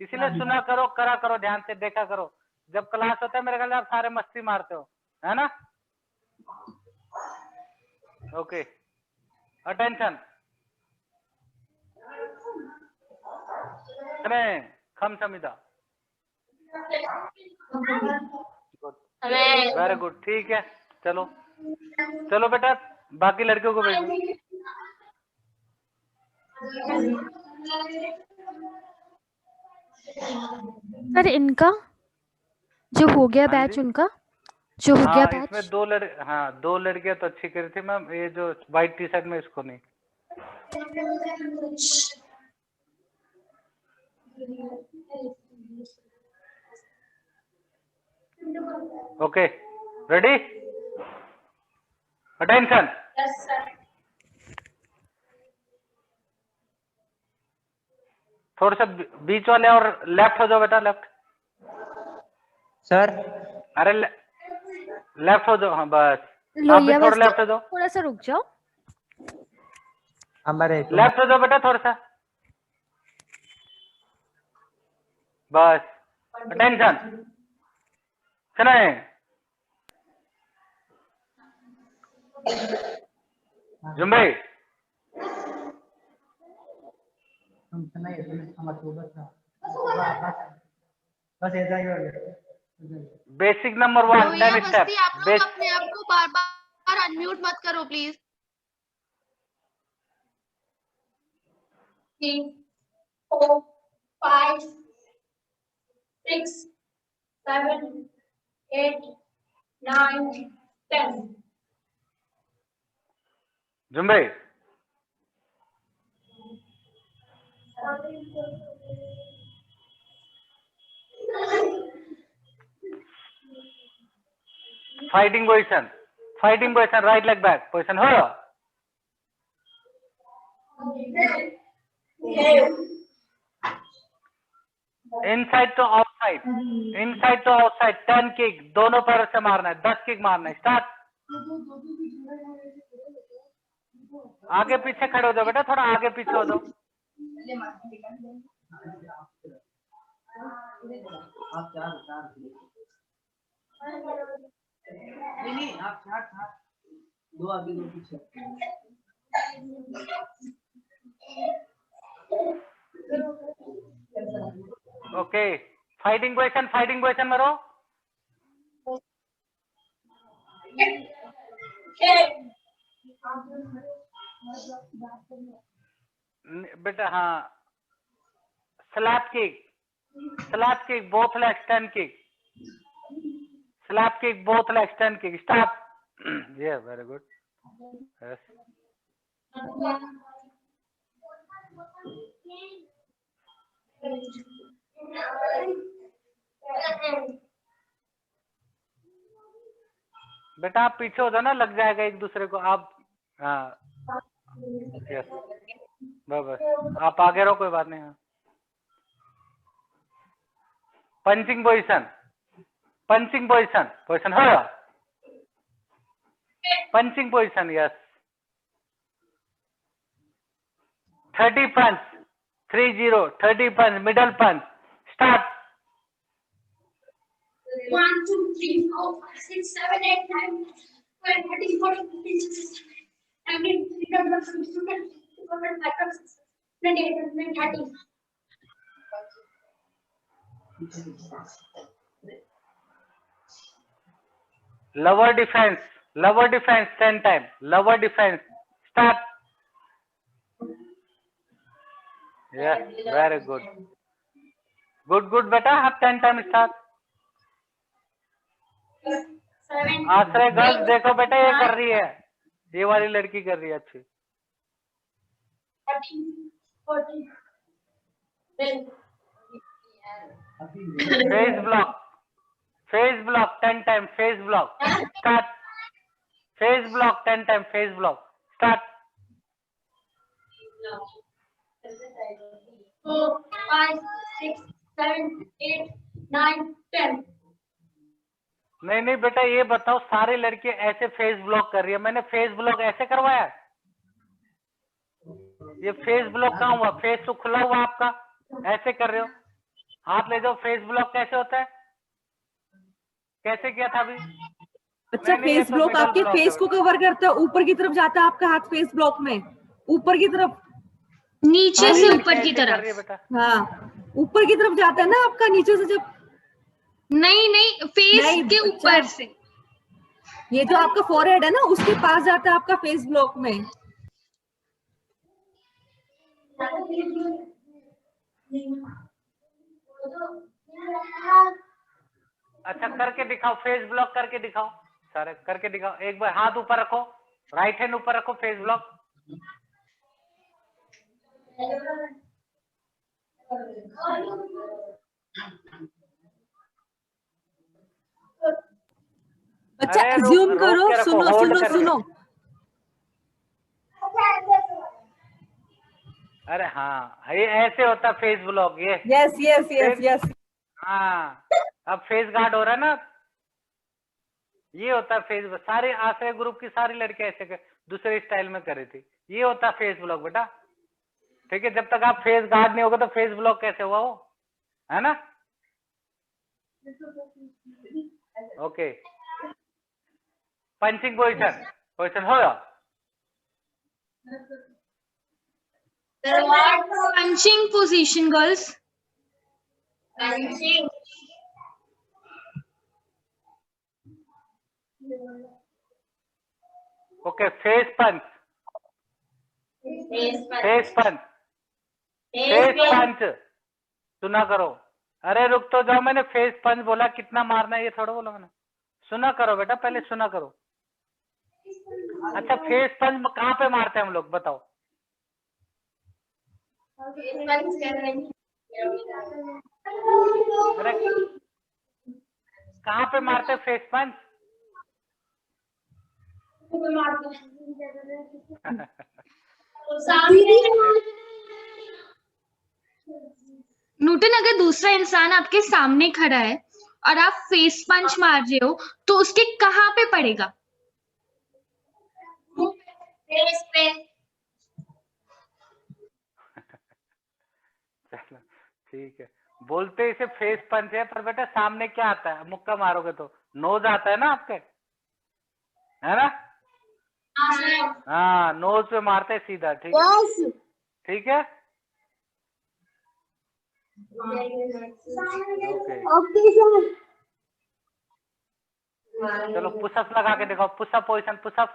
इसीलिए सुना करो, करा करो, ध्यान से देखा करो। जब क्लास होता है मेरे ख्याल आप सारे मस्ती मारते हो, है ना? Okay, attention. खम समिता, वेरी गुड, ठीक है। चलो चलो बेटा, बाकी लड़कियों को भेजो। सर इनका जो हो गया हाँ बैच, जी। उनका जो हो गया हाँ, इसमें बैच, दो लड़कियां तो अच्छी करी थी मैम, ये जो व्हाइट टी शर्ट में, इसको नहीं। Okay, ready, attention. थोड़ा सा बीच वाले और लेफ्ट हो जाओ बेटा, लेफ्ट। सर अरे लेफ्ट हो जाओ, हाँ बस। आप भी लोहिया थोड़ा वेस्ट, लेफ्ट हो जाओ, थोड़ा सा रुक जाओ। लेफ्ट हो जाओ बेटा थोड़ा सा, बस। अटेंशन, सुने। जुम्बे, हम सुनाइए, हम अक्टूबर का बस ऐसा ही हो गया। बेसिक नंबर 1 भैया 10 स्टेप। मस्ती, आप लोग अपने आप को बार बार अनम्यूट मत करो प्लीज। 3 4 5 6 7 8 9 10। जुम्बे fighting position, right leg back position हो। इनसाइड टू आउटसाइड, 10 किक, दोनों पैरों से मारना है, 10 किक मारना है। स्टार्ट। आगे पीछे खड़े हो जाओ बेटा, थोड़ा आगे पीछे हो जाओ। आप चार नहीं आप चार, दो आगे दो पीछे। ओके, फाइटिंग पोजीशन में रहो। बेटा हाँ, slap kick both legs 10 kick, slap kick both legs 10 kick. Start. Yeah, very good. Yes. बेटा आप पीछे हो जाओ ना, लग जाएगा एक दूसरे को। आप हाँ, यस, बस आप आगे रहो, कोई बात नहीं। हाँ, पंचिंग पोजीशन हो। Punching position, yes. 30 punch, 30 punch, middle punch. Start. 1 2 3 4 5 6 7 8 9 10 13 14 15 16 17 18 19 20 30। Lower defense 10 time. Lower defense. Start. Yes, very good. Good beta. Have 10 time start. आश्रय गर्ल्स देखो बेटा, ये कर रही है, ये वाली लड़की कर रही है अच्छी। Face block 10 time, face block. Start. Face block 10 time, face block. Start. 4 5 6 7 8 9 10। नहीं बेटा, ये बताओ, सारी लड़कियां ऐसे फेस ब्लॉक कर रही है, मैंने फेस ब्लॉक ऐसे करवाया? ये फेस ब्लॉक कहाँ हुआ? फेस तो खुला हुआ आपका, ऐसे कर रहे हो। हाथ ले जाओ। फेस ब्लॉक कैसे होता है? कैसे किया था अभी? अच्छा, फेस ब्लॉक आपके फेस को कवर करता है, ऊपर की तरफ जाता है आपका हाथ फेस ब्लॉक में, ऊपर की तरफ, नीचे से ऊपर की तरफ। हाँ, ऊपर की तरफ जाता है ना आपका, नीचे से जब नहीं फेस के ऊपर से, ये जो आपका फोरहेड है ना, उसके पास जाता है आपका फेस ब्लॉक में। अच्छा, करके दिखाओ, फेस ब्लॉक करके दिखाओ, सारे करके दिखाओ। एक बार हाथ ऊपर रखो, राइट हैंड ऊपर रखो, फेस ब्लॉक। अच्छा, अज्यूम करो, सुनो। अरे हाँ, ये ऐसे होता फेस ब्लॉक। ये यस। हाँ, अब फेस गार्ड हो रहा है ना, ये होता फेस। सारे आश्रय ग्रुप की सारी लड़कियां ऐसे दूसरे स्टाइल में कर रही थी। ये होता फेस ब्लॉक बेटा, ठीक है। जब तक आप फेस गार्ड नहीं होगा तो फेस ब्लॉक कैसे हुआ वो, है ना? ओके, पंचिंग पोजीशन हो गया। Punching position girls. Punching okay, face punch, face punch, face punch, सुना करो। अरे रुक तो जाओ, मैंने फेस पंच बोला, कितना मारना है ये थोड़ा बोला मैंने। सुना करो बेटा, पहले सुना करो। अच्छा, फेस पंच कहाँ पे मारते हैं हम लोग, बताओ। अरे कहाँ पे मारते हैं फेस पंच? न्यूटन, अगर दूसरा इंसान आपके सामने खड़ा है और आप फेस पंच मार रहे हो तो उसके कहाँ पे पड़ेगा? फेस पे। चलो ठीक है, बोलते इसे फेस पंच है, पर बेटा सामने क्या आता है, मुक्का मारोगे तो नोज आता है ना आपके, है ना? हाँ, नोज पे मारते हैं सीधा, ठीक है, ठीक है, ओके। चलो पुशअप लगा के दिखाओ, पुशअप पोजीशन, पुशअप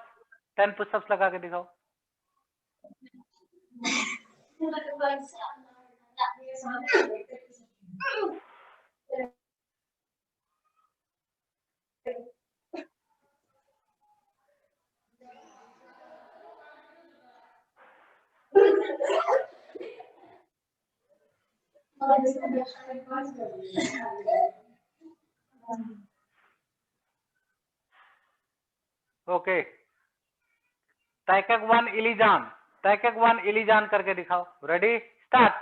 10 पुशअप्स लगा के दिखाओ। ओके, ताइक्वांडो 1 इलीजान, ताइक्वांडो 1 इलीजान करके दिखाओ। Ready, start.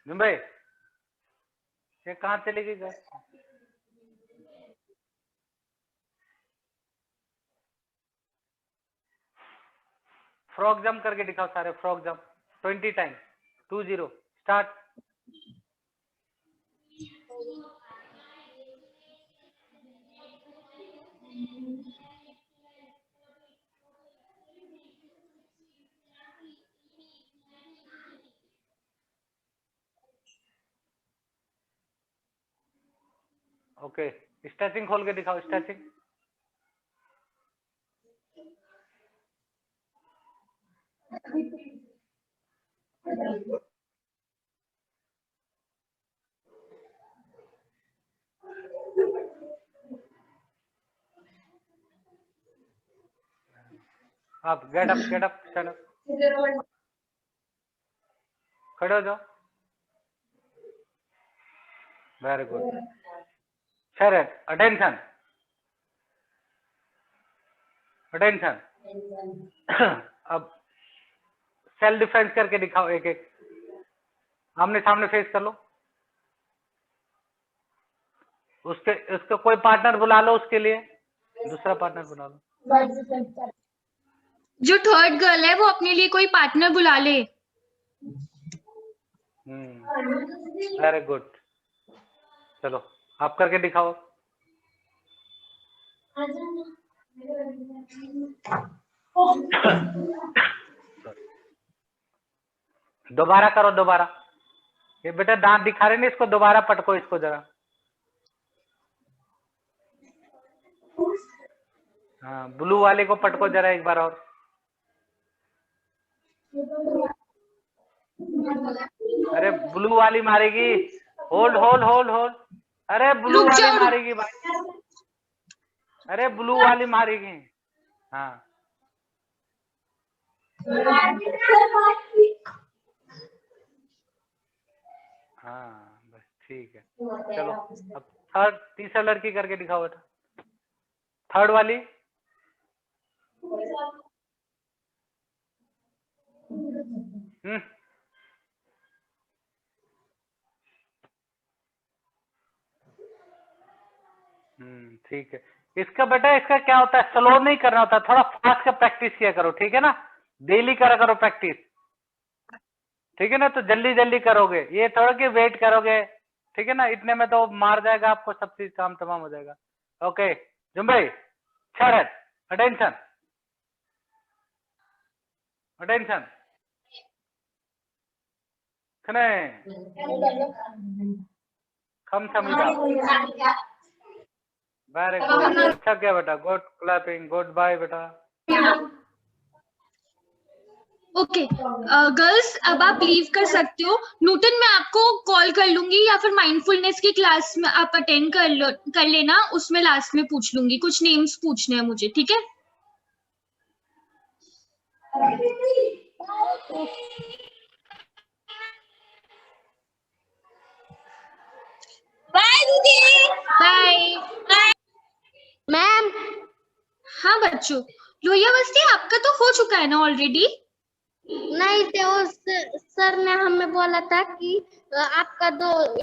भाई ये कहाँ चली गई घर? फ्रॉग जंप करके दिखाओ सारे, frog jump 20 time, 20, start. Okay, stretching खोल के दिखाओ, स्ट्रेचिंग। आप गेट अप, स्टैंड अप, खड़े हो जाओ। वेरी गुड, शरद, अटेंशन, अटेंशन। अब सेल्फ डिफेंस करके दिखाओ, एक एक आमने सामने फेस कर लो। उसके कोई पार्टनर बुला लो, उसके लिए दूसरा पार्टनर बुला लो। जो थर्ड गर्ल है वो अपने लिए कोई पार्टनर बुला ले। वेरी गुड, चलो आप करके दिखाओ। दोबारा करो, दोबारा। ये बेटा दांत दिखा रहे नहीं, इसको दोबारा पटको, इसको जरा। हाँ, ब्लू वाले को पटको जरा एक बार और। अरे ब्लू वाली मारेगी, होल्ड होल्ड होल्ड होल्ड। अरे ब्लू वाली मारेगी भाई, अरे ब्लू वाली मारेगी। हाँ हाँ, बस ठीक है। चलो अब थर्ड, तीसरा लड़की करके दिखाओ बेटा, थर्ड वाली। ठीक है। इसका बेटा इसका क्या होता है, स्लो नहीं करना होता, थोड़ा फास्ट का प्रैक्टिस किया करो, ठीक है ना, डेली करा करो प्रैक्टिस, ठीक है ना, तो जल्दी जल्दी करोगे, ये थोड़ा कि वेट करोगे, ठीक है ना, इतने में तो मार जाएगा आपको, सब चीज काम तमाम हो जाएगा। ओके जुम्बे, शरद, अटेंशन अटेंशन, खने कम समझा, वेरी गुड, अच्छा क्या बेटा, गुड क्लैपिंग, गुड बाय बेटा। ओके गर्ल्स, अब आप लीव कर सकते हो। न्यूटन मैं आपको कॉल कर लूंगी या फिर माइंडफुलनेस की क्लास में आप अटेंड कर लेना, उसमें लास्ट में पूछ लूंगी, कुछ नेम्स पूछने हैं मुझे, ठीक है? बाय दीदी। बाय मैम हाँ बच्चों, लोहिया बस्ती आपका तो हो चुका है ना ऑलरेडी? नहीं थे, उस सर ने हमें बोला था कि आपका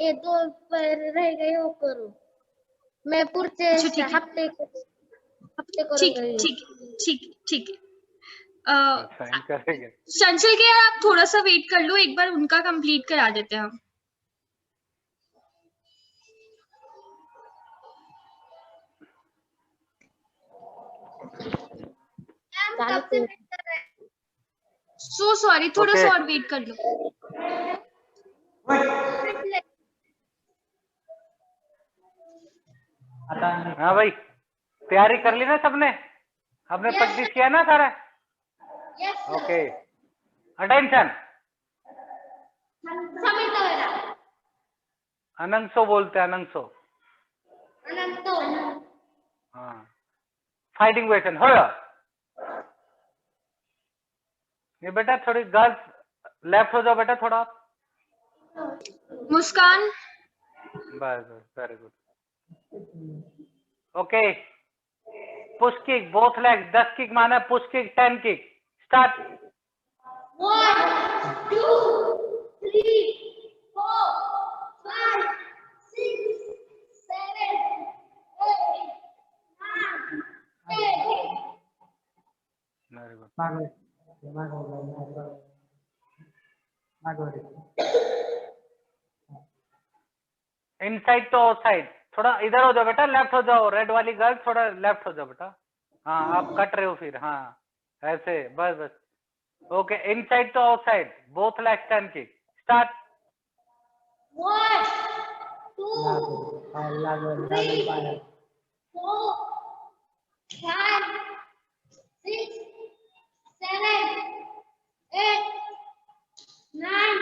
ये दो रह गए वो करो। मैं पूरे अच्छा, ठीक है। हफ्ते ठीक करूंगी। ठीक ठीक ठीक है। साइन करेंगे। चंचल के यार आप थोड़ा सा वेट कर लो, एक बार उनका कंप्लीट करा देते हैं हम। सो सॉरी, थोड़ा सा और वेट कर लो। हाँ भाई, तैयारी कर ली ना सबने, आपने प्रैक्टिस किया ना सारा? ओके अटेंशन, अनंसो बोलते हैं, अनंसो। हाँ, फाइटिंग क्वेश्चन हो रहा। ये बेटा थोड़ी गर्ल्स लेफ्ट हो जाओ बेटा थोड़ा, मुस्कान, बस बस, very good. Okay, push kick both leg, 10 kick माना, push kick 10 kick, start. 1 2 3 4 5 6 7 8 9 10। Very good. Inside to outside, थोड़ा इधर हो जाओ बेटा, लेफ्ट हो जाओ, रेड वाली गर्ल थोड़ा लेफ्ट हो जाओ बेटा। हाँ आप कट रहे हो फिर, हाँ ऐसे, बस बस। Okay, inside to outside, both legs 10 kick, start. 1 2 3 4 5 6 7 8 9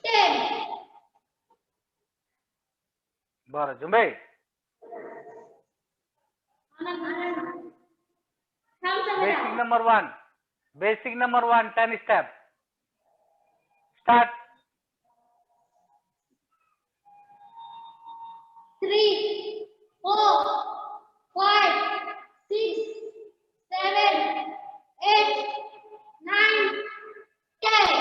10। 12 जुम्बे, basic number 1, basic number 1, 10 step, start. 3 4 5 6 7 8 9 10।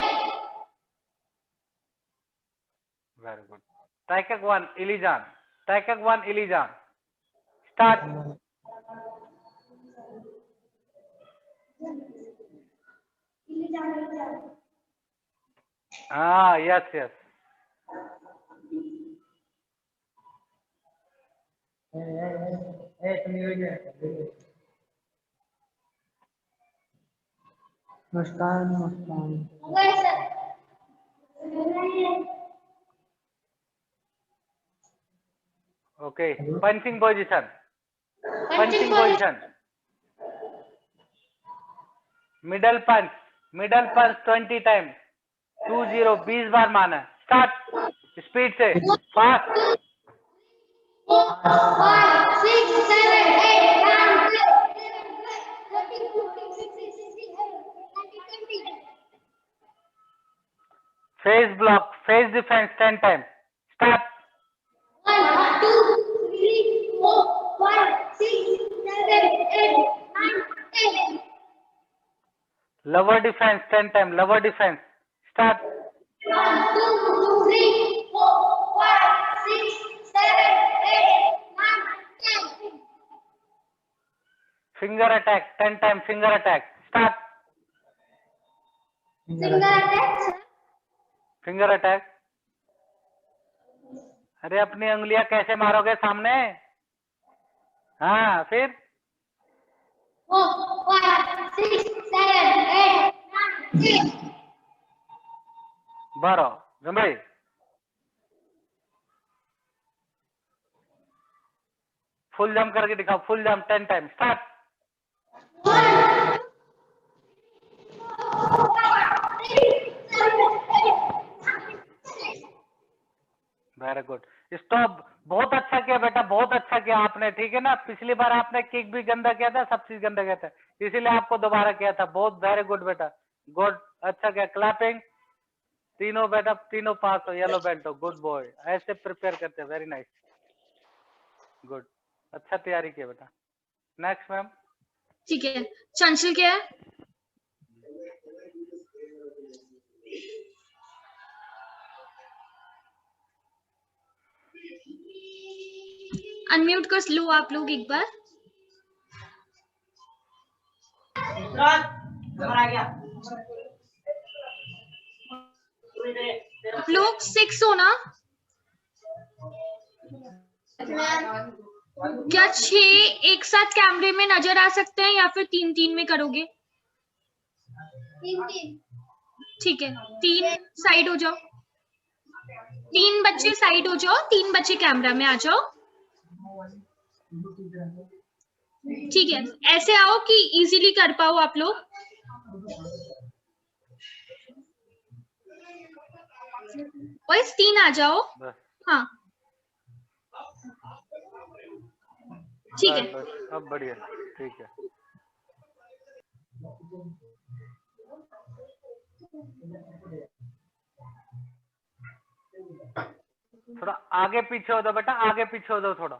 Very good. Taekwondo 1, Ilijan, Taekwondo 1, Ilijan, start। हाँ यस यस। नमस्कार नमस्कार। Okay, punching position, punching position, middle punch, middle punch 20 time, 20 20 बार माना, start, speed से, fast. 4 5 6 7 8 9 10 11 12 13 14 15 16 17 18 19 20। Face block, face defence 10 time, start. 1 2 3 4 5 6 7 8 9 10। lower defense 10 time, lower defense, start। 1 2 3 4 5 6 7 8 9 10। finger attack 10 times, finger attack start. Finger attack, sir. Finger attack. अरे अपनी उंगलियां कैसे मारोगे सामने? हाँ फिर 4, 5, 6, 7, 8, 9, 10. बारो भाई फुल जंप करके दिखाओ, full jump 10 time start. 1, 2, 3, 4, 5, 6. Very good, stop. बहुत अच्छा किया बेटा, बहुत अच्छा किया आपने, ठीक है ना। पिछली बार आपने किक भी गंदा किया था, सब चीज गंदा किया था, इसीलिए आपको दोबारा किया था। बहुत वेरी गुड बेटा, गुड, अच्छा किया। क्लैपिंग। तीनों बेटा, तीनों पास हो, येलो बेल्ट हो, गुड बॉय। ऐसे प्रिपेयर करते हैं, वेरी नाइस, गुड, अच्छा तैयारी किया बेटा। Next ma'am. ठीक है, चंचल क्या है? अनम्यूट कर लो आप लोग एक बार। नंबर आ गया। आप लोग 6 हो ना? क्या 6 एक साथ कैमरे में नजर आ सकते हैं या फिर 3-3 में करोगे? 3. ठीक है, 3 साइड हो जाओ, 3 बच्चे साइड हो जाओ, 3 बच्चे कैमरा में आ जाओ। ठीक है, ऐसे आओ कि इजीली कर पाओ आप लोग। बॉयज 3 आ जाओ। हाँ ठीक है, बस अब बढ़िया, ठीक है। थोड़ा आगे पीछे हो दो बेटा, आगे पीछे हो दो थोड़ा।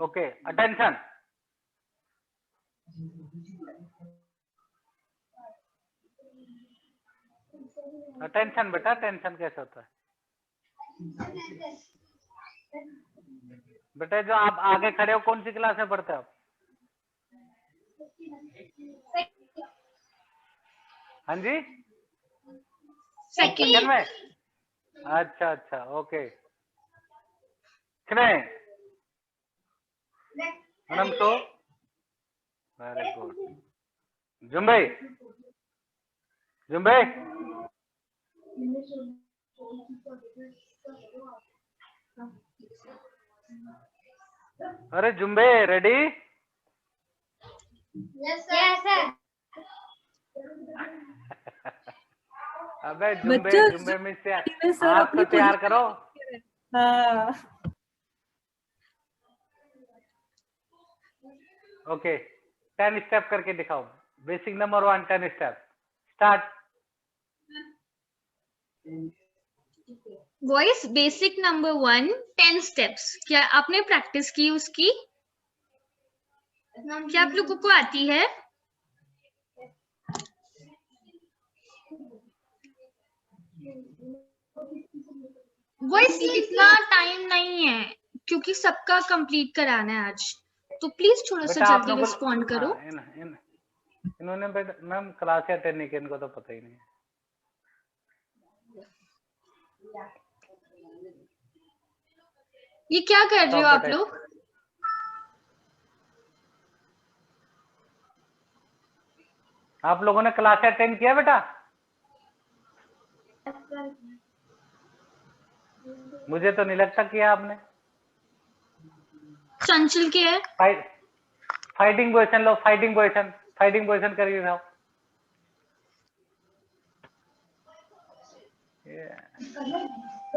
Okay, attention. अटेंशन बेटा, टेंशन कैसे होता है बेटा? जो आप आगे खड़े हो, कौन सी क्लास में पढ़ते हो आप? हाँ जी, सेकंड में। अच्छा अच्छा, ओके। कितने मैडम? तो वेरी गुड। जुम्बे, जुम्बे, अरे जुम्बे रेडी? Yes, sir. अबे जुम्बे, बच्चों, जुम्बे में से सर हाथ अपनी तो तैयार position- करो। हाँ, ओके, 10 स्टेप करके दिखाओ। Basic number 1, 10 step start. Boys basic number 1 10 steps. क्या आपने प्रैक्टिस की उसकी? क्या आप लोगों को आती है? बॉयज इतना टाइम नहीं है क्योंकि सबका कंप्लीट कराना है आज, तो प्लीज थोड़ा सा बेटा आप जल्दी लोगों रिस्पॉन्ड करो। इन्होंने बेटा मैम क्लास अटेंड नहीं की, इनको तो पता ही नहीं है। ये क्या कर रहे हो आप बेटा, लोग? आप लोगों ने क्लास अटेंड किया बेटा? मुझे तो नहीं लगता किया आपने। चंचल के है? फाइटिंग पोजीशन लो, फाइटिंग पोजीशन, फाइटिंग पोजीशन करके दिखाओ।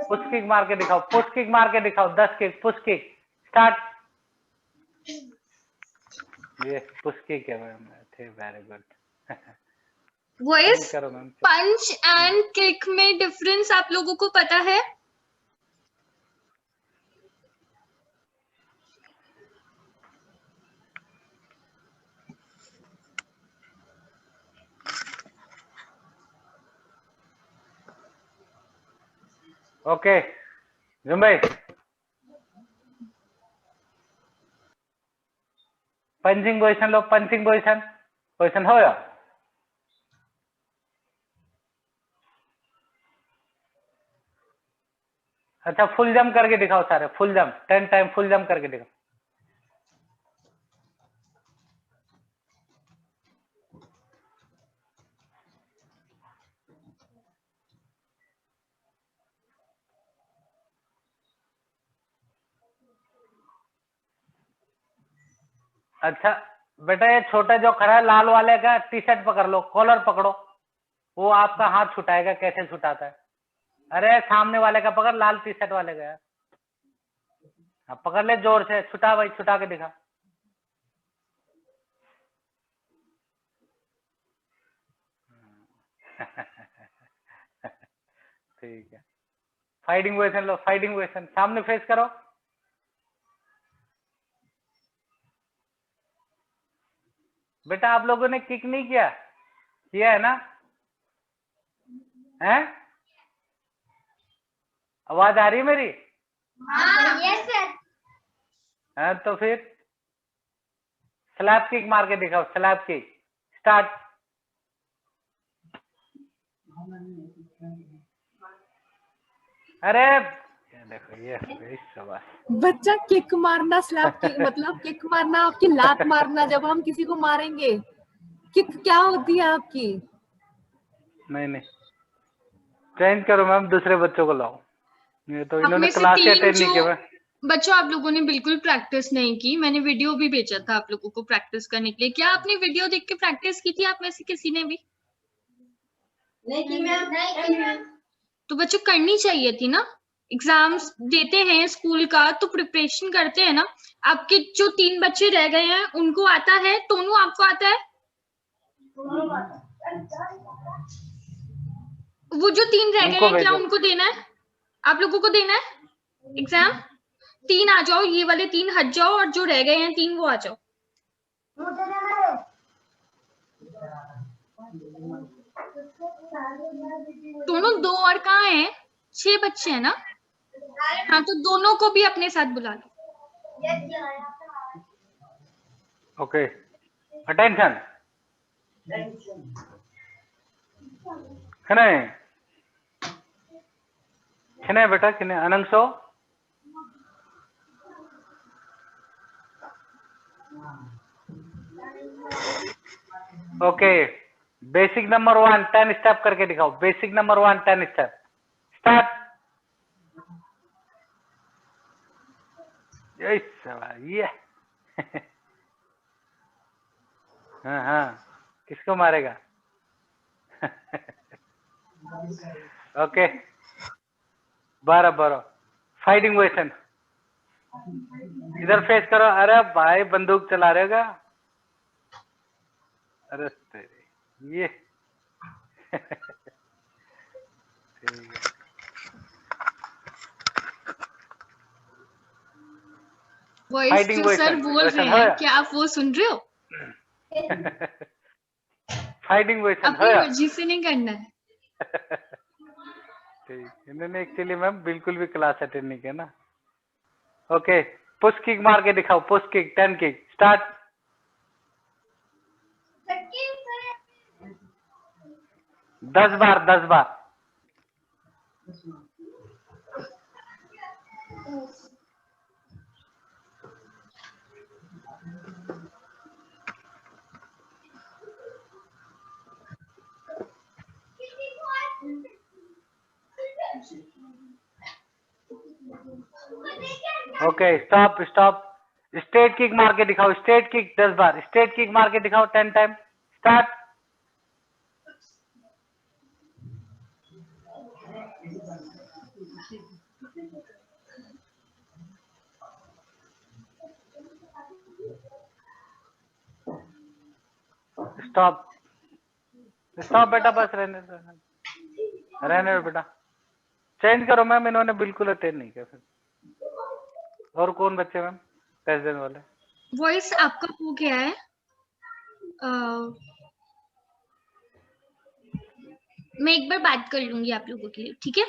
पुश किक मार के दिखाओ, पुश किक मार के दिखाओ, 10 किक, पुश किक स्टार्ट। ये पुश किक है मैम, थे वेरी गुड। वॉइस करो मैम। पंच एंड किक में डिफरेंस आप लोगों को पता है? ओके जुम्बे पंचिंग पोजिशन लो, पंचिंग पोजिशन, पोजिशन हो या अच्छा फुल जंप करके दिखाओ सारे, full jump 10 time full jump करके दिखाओ। अच्छा बेटा ये छोटा जो खड़ा है लाल वाले का टी शर्ट पकड़ लो, कॉलर पकड़ो, वो आपका हाथ छुटाएगा, कैसे छुटाता है? अरे सामने वाले का पकड़, लाल टी शर्ट वाले का यार। हाँ पकड़ ले जोर से, छुटा भाई, छुटा के दिखा। ठीक है, फाइटिंग पोजीशन लो, फाइटिंग पोजीशन, सामने फेस करो। बेटा आप लोगों ने किक नहीं किया, किया है ना? हैं? आवाज आ रही है मेरी? Yes sir. हाँ तो फिर स्लैप किक मार के दिखाओ, स्लैप किक स्टार्ट। अरे ये देखो ये शाबाश। बच्चा किक मारना, स्लैप किक मतलब किक मारना आपकी लात मारना जब हम किसी को मारेंगे। किक क्या होती है आपकी? नहीं चेंज करो मैम, दूसरे बच्चों को लाओ, ये तो आप इन्होंने में से क्लास ही तीन अटेंड नहीं किया। जो बच्चों आप लोगों ने बिल्कुल प्रैक्टिस नहीं की, मैंने वीडियो भी भेजा था आप लोगों को प्रैक्टिस करने के लिए। क्या आपने वीडियो देख के प्रैक्टिस की थी आप में से किसी ने भी? नहीं मैम, तो बच्चों करनी चाहिए थी ना, एग्जाम्स देते हैं स्कूल का तो प्रिपरेशन करते हैं ना। आपके जो 3 बच्चे रह गए हैं उनको आता है, टोनू आपको आता है? वो जो 3 रह गए उनको हैं क्या भेजो। उनको देना है? आप लोगों को देना है एग्जाम? 3 आ जाओ, ये वाले 3 हट जाओ और जो रह गए हैं 3 वो आ जाओ। दोनों 2 और कहाँ हैं? 6 बच्चे हैं ना? हाँ तो दोनों को भी अपने साथ बुला लो। ओके अटेंशन, खने खने बेटा, खने अनंगसो। ओके बेसिक नंबर 1 10 स्टेप करके दिखाओ, बेसिक नंबर 1 10 स्टेप स्टार्ट। ये हाँ किसको मारेगा? ओके 12 फाइटिंग पोजीशन, इधर फेस करो। अरे भाई बंदूक चला रहे हो क्या? अरे तेरी ये ठीक है। वॉइस Fighting जो सर position, बोल रहे position हैं होया। क्या आप वो सुन रहे हो? फाइटिंग पोजीशन अपनी मर्जी से नहीं करना है। ठीक, इन्होंने एक्चुअली मैम बिल्कुल भी क्लास अटेंड नहीं किया ना। ओके पुश किक मार के दिखाओ, पुश किक 10 किक स्टार्ट। 10 बार 10 बार। Okay stop stop, straight kick मार के दिखाओ, स्ट्रेट किक 10 बार, स्ट्रेट किक मार के दिखाओ 10 टाइम स्टार्ट। स्टॉप स्टॉप बेटा, बस रहने दो, रहने दो बेटा, चेंज करो मैम, इन्होंने बिल्कुल अटेंड नहीं किया। फिर और कौन बच्चे मैम टेस्ट देने वाले? वॉइस आपका हो गया है। मैं एक बार बात कर लूंगी आप लोगों के लिए, ठीक है?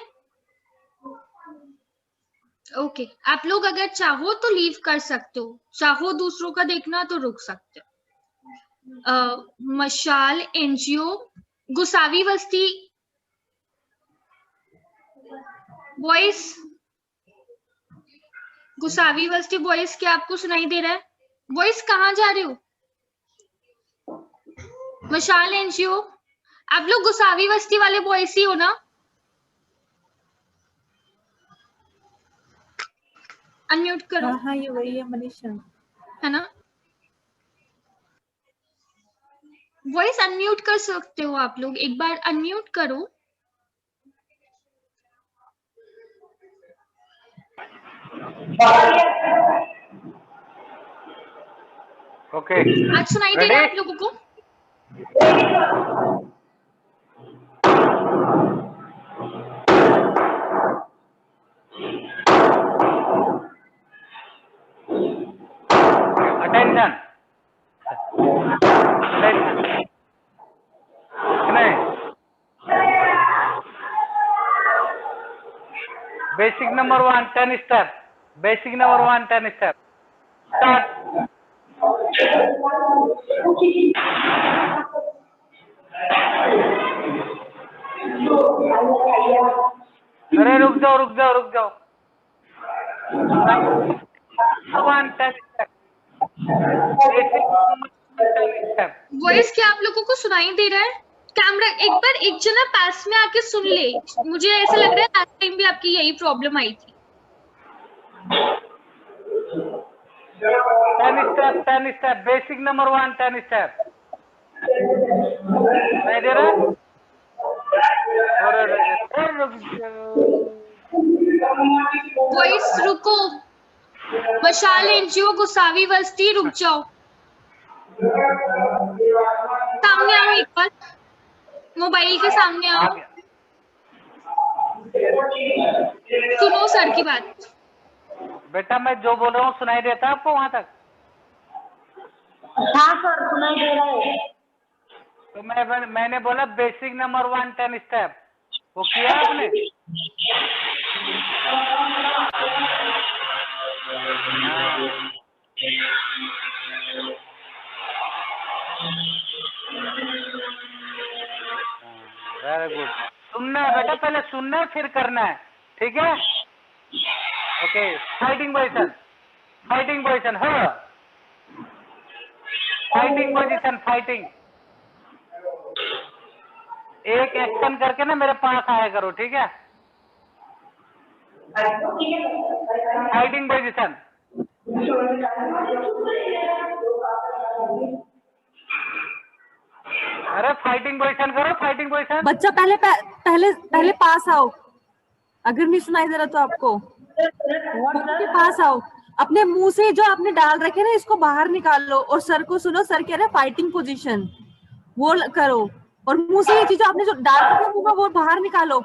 ओके आप लोग अगर चाहो तो लीव कर सकते हो, चाहो दूसरों का देखना तो रुक सकते हो। मशाल एनजीओ गुसावी बस्ती बॉयज, गुसावी बस्ती बॉयज, क्या आपको सुनाई दे रहा है? बॉयज कहाँ जा रहे हो? मशाल एनजीओ आप लोग गुसावी बस्ती वाले बॉयज ही हो ना? अनम्यूट करो। हाँ हाँ, ये वही है मनीषा। है ना? वॉइस अनम्यूट कर सकते हो आप लोग, एक बार अनम्यूट करो। ओके आज सुनाई दे रहा है आप रेडी? लोगों को? अटेंशन, नहीं basic number 1 10 step, basic number 1 10 step start. अरे रुक जाओ रुक जाओ रुक जाओ। 1 10 स्टेप, बेसिक 10 स्टेप। वॉइस क्या आप लोगों को सुनाई दे रहा है? कैमरा एक बार एक जना पास में आके सुन ले, मुझे ऐसा लग रहा है लास्ट टाइम भी आपकी यही प्रॉब्लम आई थी। 10 स्टेप, बेसिक नंबर 1 10 स्टेप। नहीं दे रहा? अरे रुक जाओ। वॉइस रुको, मशाल एनजीओ गुसावी बस्ती रुक जाओ, सामने आओ एक बार, मोबाइल के सामने आओ, सुनो सर की बात। बेटा मैं जो बोल रहा हूँ सुनाई देता है आपको वहां तक? हाँ सर सुनाई दे रहा है। तो मैंने बोला बेसिक नंबर 1 10 स्टेप, वो किया आपने? Very good. सुनना है बेटा, पहले सुनना है फिर करना है, ठीक है? Okay fighting position, fighting position, हाँ फाइटिंग पोजीशन, फाइटिंग। एक एक्शन करके ना मेरे पास आया करो, ठीक है? Fighting position. अरे फाइटिंग पोजीशन करो, फाइटिंग पोजीशन। बच्चा पहले पास आओ, अगर नहीं सुनाई दे रहा तो आपको के पास आओ, अपने मुंह से जो आपने डाल रखे ना इसको बाहर निकालो और सर को सुनो, सर कह रहे हैं फाइटिंग पोजीशन, वो करो और मुंह से ये चीज आपने जो डाल रखा मुंह में वो बाहर निकालो।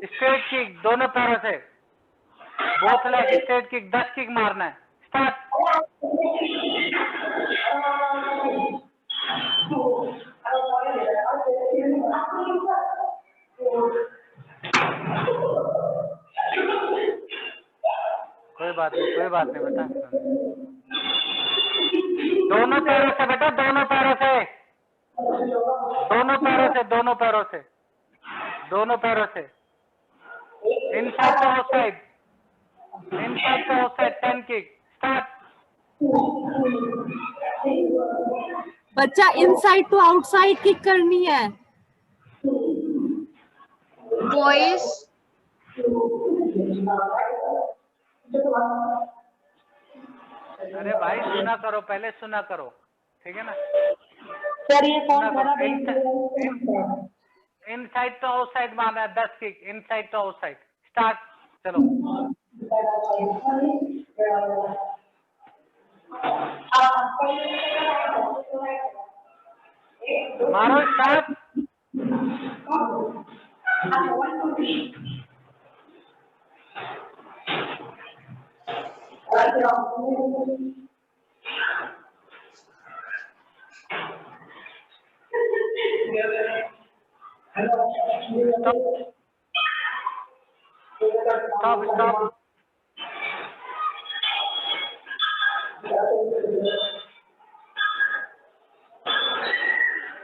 स्ट्रेट किक दोनों पैरों से, both leg straight kick, 10 kick मारना है। स्टार्ट। कोई बात नहीं बेटा, दोनों पैरों से बेटा, दोनों पैरों से, दोनों पैरों से, दोनों पैरों से, दोनों पैरों से, inside to outside, inside to outside, 10 kick. Start. बच्चा इनसाइड टू आउटसाइड किक करनी है। वॉइस अरे भाई सुना करो, पहले सुना करो, ठीक है ना? सर ये कौन करा? इनसाइड टू आउटसाइड मारना है, 10 kick inside to outside. Start. चलो मारो, start. Stop.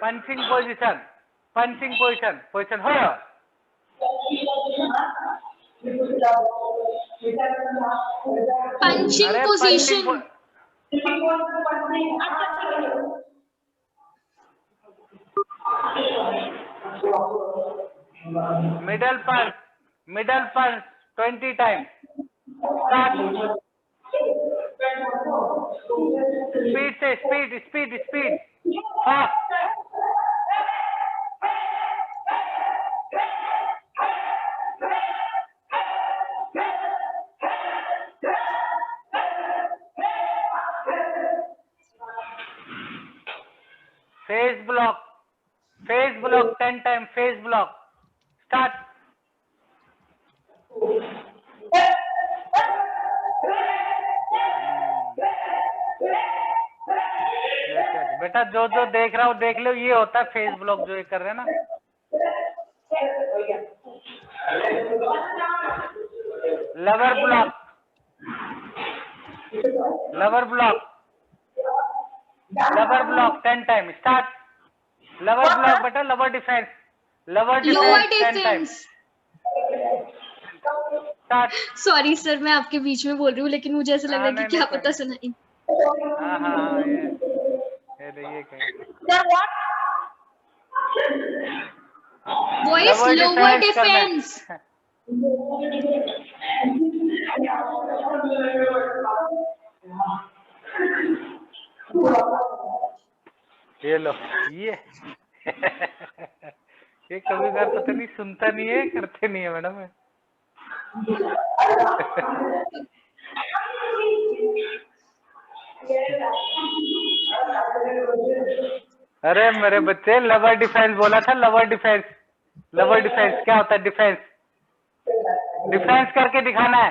Punching position. Position hold. Punching position Middle punch 20 times. Start. Speed. Fast. Face block 10 times. Face block. Start. Yes. बेटा जो देख रहा हो देख लो, ये होता है फेस ब्लॉक जो ये कर रहे हैं ना। Lower block 10 time. Start. Lower block बेटा, lower defence 10 time. Start. Sorry sir, मैं आपके बीच में बोल रही हूँ, लेकिन मुझे ऐसा लग रहा है कि क्या पता सुनाई। हाँ ये वॉइस लोअर डिफेंस। ये लो ये कभी बार पता नहीं सुनता नहीं है, करते नहीं है मैडम। अरे मेरे बच्चे, लवर डिफेंस बोला था। लवर डिफेंस क्या होता है? डिफेंस करके दिखाना है।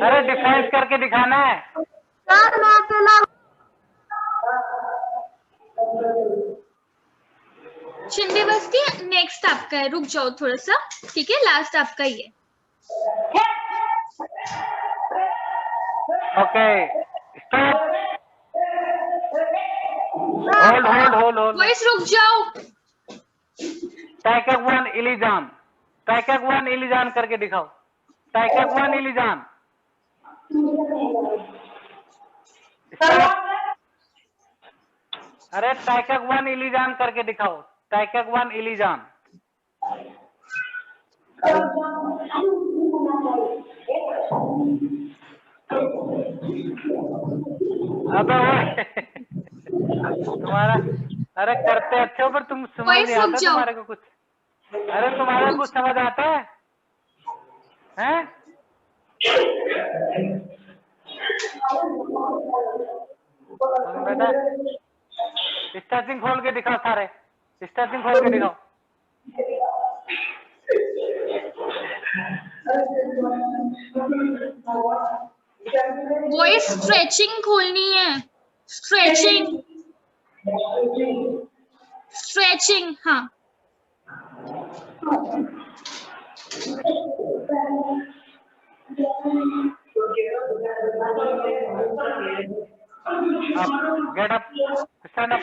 अरे डिफेंस करके दिखाना है। शिंदे बस्ती नेक्स्ट आपका है, रुक जाओ थोड़ा सा, ठीक है? लास्ट आपका ही है। Okay stop. होल्ड। वॉइस रुक जाओ। टाइकक 1 इलीजान करके दिखाओ। टाइकक 1 इलीजान। अरे टाइकक 1 इलीजान करके दिखाओ। टाइकक 1 इलीजान। अबे तुम्हारा, अरे करते अच्छे हो पर तुम समझ नहीं आता तुम्हारे को कुछ। अरे तुम्हारा कुछ समझ आता है? हैं? बेटा स्टार्टिंग खोल के दिखाओ, सारे स्टार्टिंग खोल के दिखाओ। वॉइस स्ट्रेचिंग खोलनी है। स्ट्रेचिंग हाँ। गेट अप, स्टैंड अप,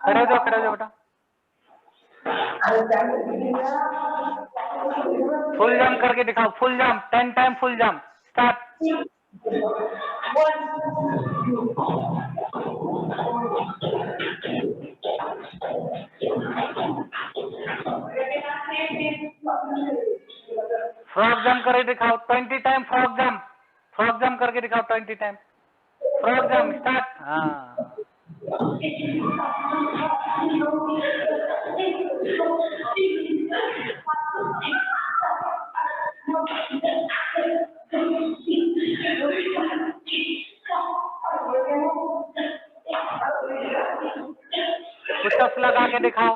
खड़े हो बेटा। फुल जंप करके दिखाओ। Full jump 10 time. Full jump. Start. Frog jump करके दिखाओ 20 टाइम। फ्रॉग जंप करके दिखाओ 20 टाइम। Frog jump. स्टार्ट। हाँ पुशअप्स लगा के दिखाओ।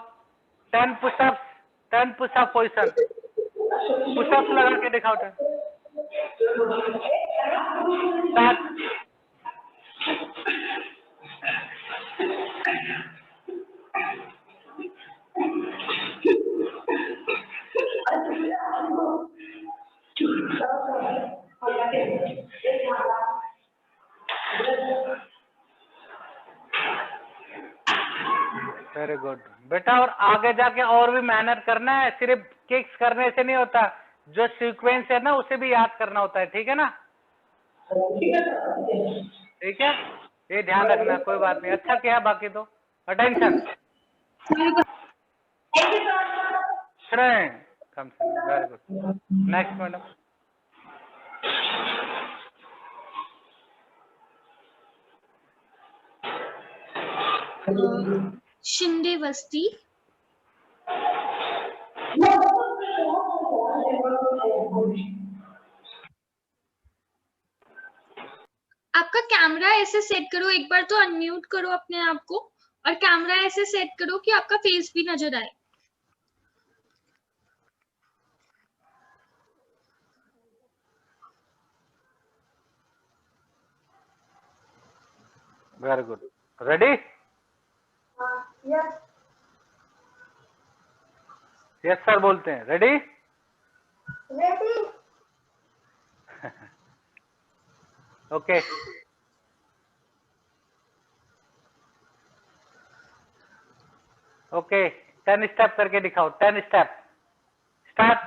10 पुशअप पोजीशन। पुशअप्स लगा के दिखाओ 10। स्टार्ट। वेरी गुड बेटा। और आगे जाके और भी मेहनत करना है, सिर्फ किक्स करने से नहीं होता, जो सीक्वेंस है ना उसे भी याद करना होता है, ठीक है ना? ठीक है, ये ध्यान रखना, कोई बात नहीं। अच्छा किया, बाकी तो attention. Very good. Next madam. Shinde बस्ती। आपका कैमरा ऐसे सेट करो, एक बार तो अनम्यूट करो अपने आप को, और कैमरा ऐसे सेट करो कि आपका फेस भी नजर आए। Very good. Ready? Yes sir बोलते हैं। Ready? Ready? Okay. Okay 10 step करके दिखाओ। 10 step start.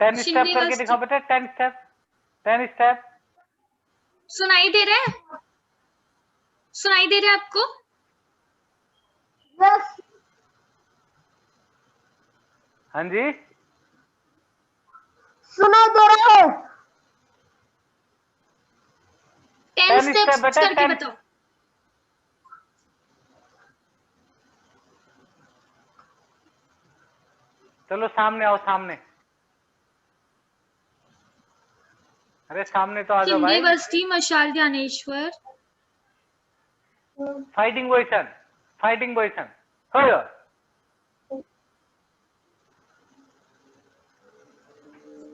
Ten step Shinde करके बस्ती। दिखाओ बेटा। 10 स्टेप। 10 स्टेप। सुनाई दे रहा है? सुनाई दे रहा है आपको? Yes. हाँ जी, सुनाई दे रहा है। 10 10 स्टेप्स स्टेप बेटा। करके 10। बताओ। चलो सामने आओ, सामने। अरे सामने तो आ जाओ शिंदे भाई। बस्ती, मशाल Dnyaneshwar. Fighting position. Fighting position. हो जाओ।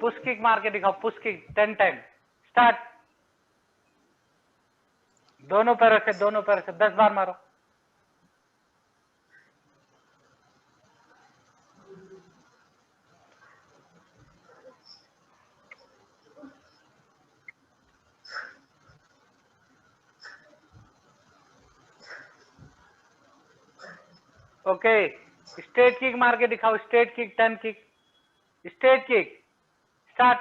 पुश किक मार के दिखाओ। Push kick 10 time. स्टार्ट। दोनों पैरों से, दोनों पैरों से 10 बार मारो। ओके स्ट्रेट किक मार के दिखाओ। Straight kick 10 kick. Straight kick start.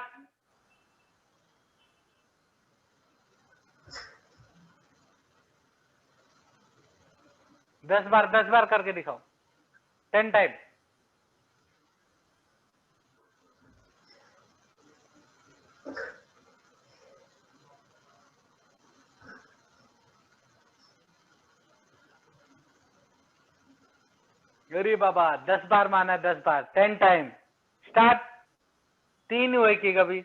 दस बार करके दिखाओ। 10 टाइम। अरे बाबा 10 बार माना। 10 बार 10 टाइम। स्टार्ट। 3 हुए कि कभी।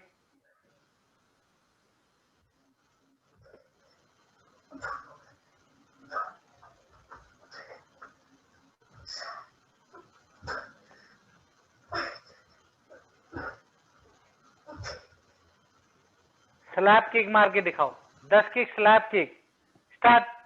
स्लैप किक मार के दिखाओ। 10 kick slap kick. Start.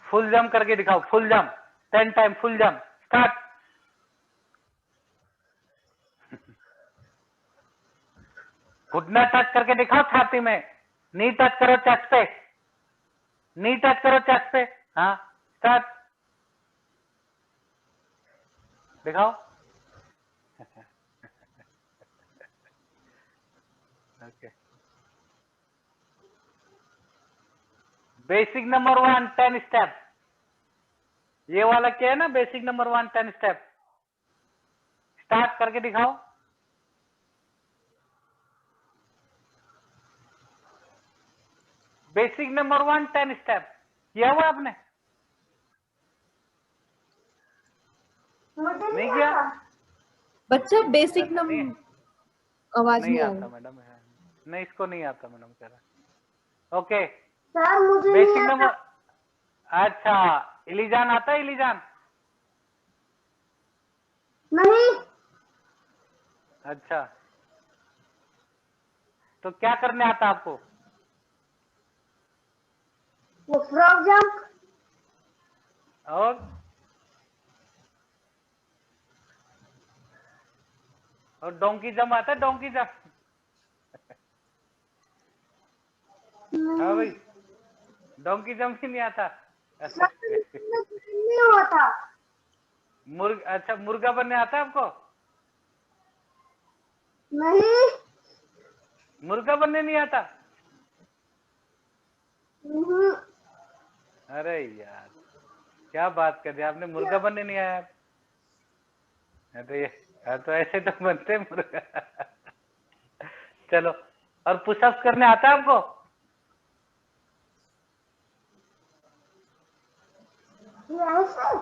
Full jump करके दिखाओ। Full jump 10 time. Full jump start. घुटना टच करके दिखाओ छाती में। नी टच करो चेस्ट पे। नी टच करो चेस्ट पे। हाँ स्टार्ट। दिखाओ। Okay basic number 1 10 step. ये वाला क्या है ना, बेसिक नंबर 1 10 स्टेप। स्टार्ट करके दिखाओ। बेसिक नंबर 1 10 स्टेप किया हुआ आपने? मुझे नहीं किया? बच्चा बेसिक अच्छा, आवाज नहीं नहीं आता आई। मैडम। नहीं इसको नहीं आता मैडम कह रहा। ओके सर मुझे बेसिक नहीं आता। नंबर। अच्छा इलीजान आता है? इलीजान नहीं। अच्छा तो क्या करने आता आपको? वो फ्रॉग जंप, और डोंकी जंप आता है? Donkey jump? हाँ भाई, डोंकी जंप ही नहीं आता? नहीं होता। अच्छा, मुर्गा बनने आता है आपको? नहीं। मुर्गा बनने नहीं आता? हम्म, अरे यार, क्या बात कर दी आपने, मुर्गा बनने नहीं आया? अरे यार, तो ऐसे तो बनते हैं मुर्गा। चलो, और पुशअप्स करने आता है आपको? ऐसे?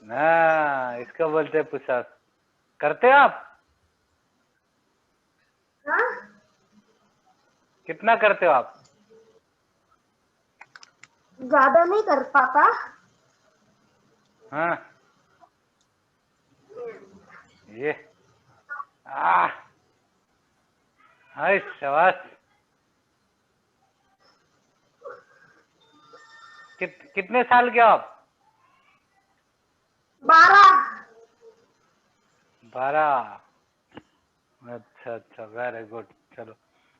ना, इसको बोलते हैं पुशअप्स। करते हो आप? हाँ? कितना करते हो आप? ज्यादा नहीं कर पाता। हाँ, ये हाय शाबाश। कितने साल के हो आप? 12। 12। अच्छा अच्छा, वेरी गुड। चलो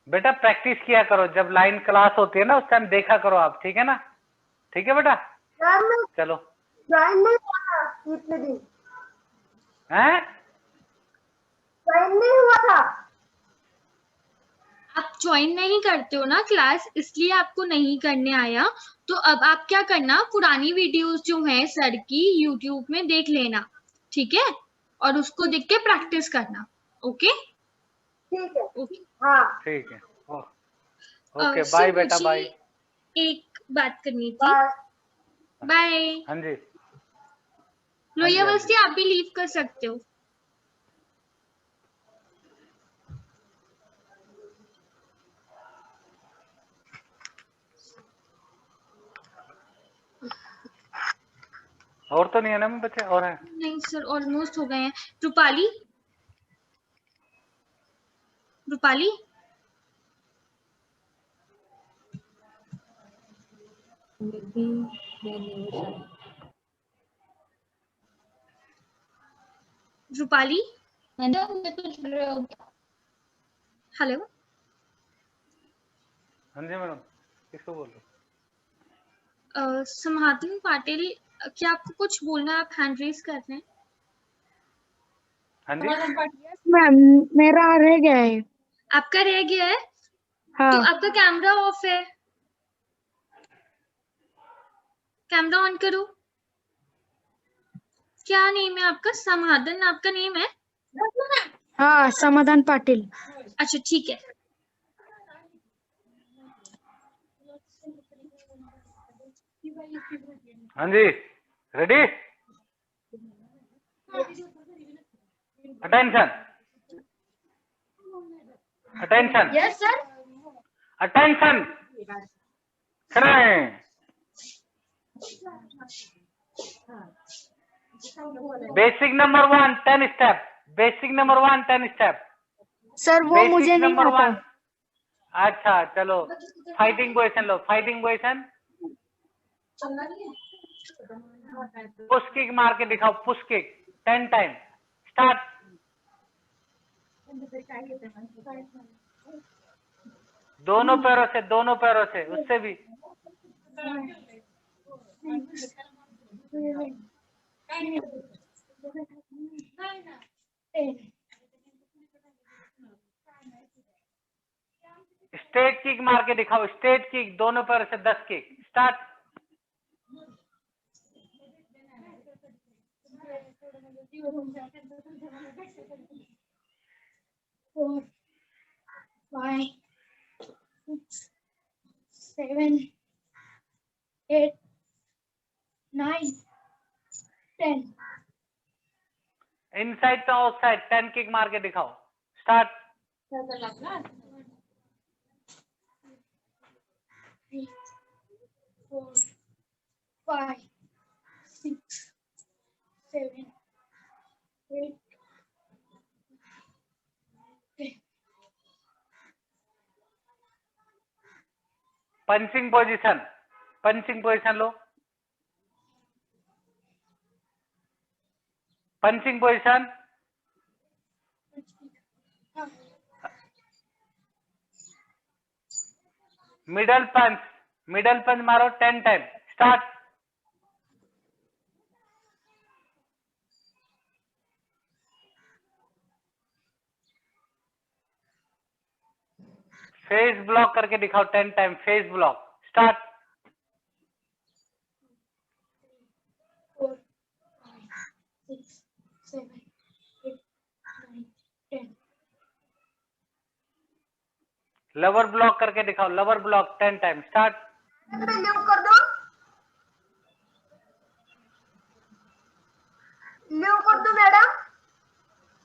बेटा, प्रैक्टिस किया करो, जब लाइन क्लास होती है ना उस टाइम देखा करो आप, ठीक है ना? ठीक है बेटा, यार मैं चलो। ज्वाइन नहीं हुआ था इतने दिन। हैं? ज्वाइन नहीं हुआ था। आप ज्वाइन नहीं करते हो ना क्लास, इसलिए आपको नहीं करने आया। तो अब आप क्या करना, पुरानी वीडियोस जो हैं सर की यूट्यूब में देख लेना, ठीक है? और उसको देख के प्रैक्टिस करना। ओके ठीक है। ओके। हाँ। ठीक है, ओके, सर बाय बेटा, मुझे बाय। एक बात करनी थी। बाय। बाय। हाँ जी, हाँ जी, हाँ जी। लोहियावस्ती, आप भी लीव कर सकते हो। और तो नहीं है ना बच्चे? और है? नहीं सर, ऑलमोस्ट हो गए हैं। रूपाली, रूपाली, रूपाली, मैडम मैं कुछ बोल रहे हो क्या? हेलो। हाँ जी मैडम, किसको बोल रहे? समाधिन पाटिल, क्या आपको कुछ बोलना है? आप हैंड रेज कर रहे हैं। हाँ जी, मैम मेरा रह गया है। आपका रह गया है? हाँ तो आपका कैमरा ऑफ है, कैमरा ऑन करो। क्या नेम है आपका? समाधान आपका नेम है? हाँ, समाधान पाटिल। अच्छा ठीक है। हाँ जी, ready? Attention, attention, yes sir. Attention, खड़े। Basic number 1, 10 step. Basic number 1, 10 step. Sir वो मुझे बेसिक नहीं नंबर आता। 1। अच्छा चलो, फाइटिंग पोजीशन लो, फाइटिंग पोजीशन। पुश किक मार के दिखाओ, पुश किक 10 टाइम। स्टार्ट। दोनों पैरों से, दोनों पैरों से, उससे भी। स्ट्रेट किक मार के दिखाओ, स्ट्रेट किक, दोनों पैरों से 10 kick. Start. Four, 5, 6, 7, 8, 9, 10. Inside to outside 10 kick मार के दिखाओ। स्टार्ट। 3, 4, 5, 6, 7, 8, 10. पंचिंग पोजीशन लो, पंचिंग पोजीशन। मिडल पंच मारो 10 टाइम। स्टार्ट। फेस ब्लॉक करके दिखाओ 10 time. Face block. Start. 4, 5, 6, 7, 8, 9, 10. Lover block करके दिखाओ। Lover block 10 time. Start. Leave कर दो, लीव कर दो मैडम।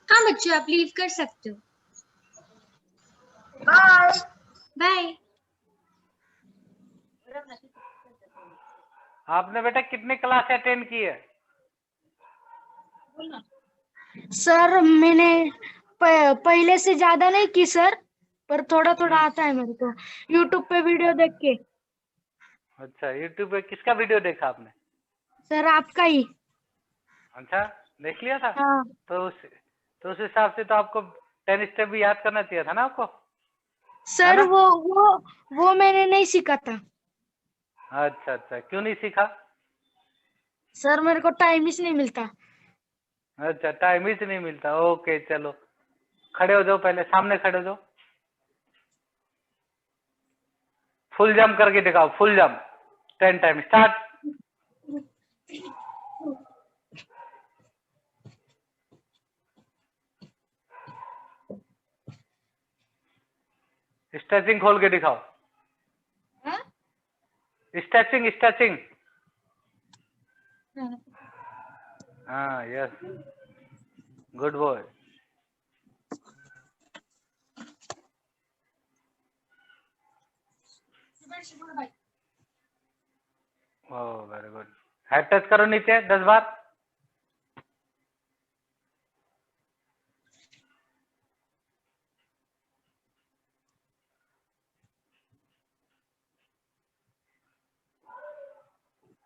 हाँ बच्चों, आप लीव कर सकते हो। बाय। बाय। आपने बेटा कितनी क्लास अटेंड की है? सर मैंने पहले से ज्यादा नहीं की सर, पर थोड़ा थोड़ा आता है मेरे को, यूट्यूब पे वीडियो देख के। अच्छा, यूट्यूब पे किसका वीडियो देखा आपने? सर आपका ही। अच्छा, देख लिया था। हाँ तो उस हिसाब से तो आपको 10 स्टेप भी याद करना चाहिए था ना आपको। सर, है ना? वो मैंने नहीं सीखा था अच्छा, क्यों नहीं सीखा? सर, मेरे को टाइम ही नहीं मिलता। अच्छा, टाइम ही नहीं मिलता। ओके, चलो खड़े हो जाओ, पहले सामने खड़े हो जाओ। फुल जंप करके दिखाओ। Full jump 10 time. Start. Stretching खोल के दिखाओ। स्ट्रेचिंग। हाँ, यस, गुड बॉय। ओह, वेरी गुड। हेड टच करो नीचे 10 बार।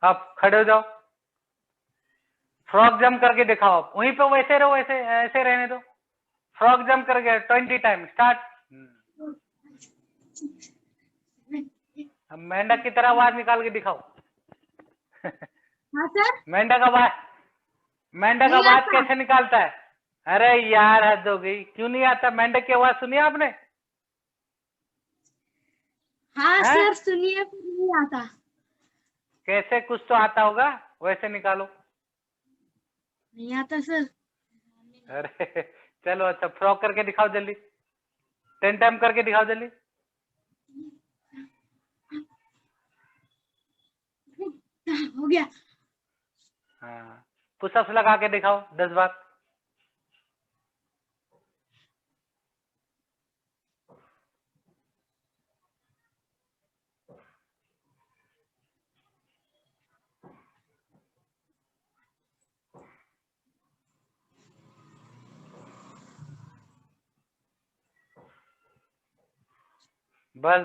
आप खड़े हो जाओ। फ्रॉग जंप करके दिखाओ। वहीं पे वैसे रहो, ऐसे रहने दो। फ्रॉग जंप करके 20 टाइम। स्टार्ट। अब मेंढक की तरह आवाज निकाल के दिखाओ। हाँ सर। मेंढक आवाज कैसे निकालता है? अरे यार, हद हो गई। क्यों नहीं आता? मेंढक की आवाज सुनी आपने? हाँ है? सर, सुनिए, पर नहीं आता। कैसे? कुछ तो आता होगा, वैसे निकालो। नहीं आता सर। अरे चलो, अच्छा, फ्रॉग करके दिखाओ जल्दी। 10 टाइम करके दिखाओ जल्दी। हो गया। हाँ, पुशअप्स लगा के दिखाओ 10 बार।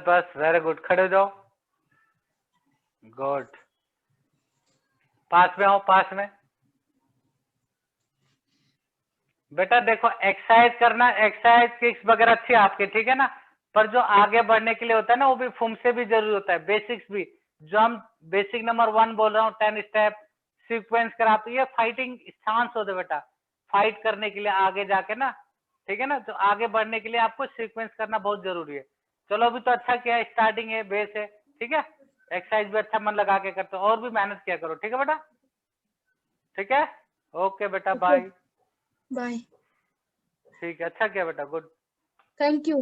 बस, वेरी गुड। खड़े हो जाओ। गुड। पास में आओ, पास में। बेटा देखो, एक्सरसाइज करना, एक्सरसाइज किक्स वगैरह अच्छी है आपके, ठीक है ना, पर जो आगे बढ़ने के लिए होता है ना, वो भी फुम से भी जरूरी होता है। बेसिक्स भी, जो हम बेसिक नंबर 1 बोल रहा हूँ, 10 स्टेप सीक्वेंस कराते, ये फाइटिंग स्टांस होते हैं बेटा, फाइट करने के लिए आगे जाके ना, ठीक है ना। तो आगे बढ़ने के लिए आपको सीक्वेंस करना बहुत जरूरी है। चलो, अभी तो अच्छा किया, स्टार्टिंग है, बेस है, ठीक है। एक्सरसाइज भी अच्छा मन लगा के करते हो, और भी मेहनत किया करो, ठीक है बेटा। ठीक है, ओके बेटा, बाय। बाय। ठीक है, अच्छा किया बेटा, गुड। Thank you.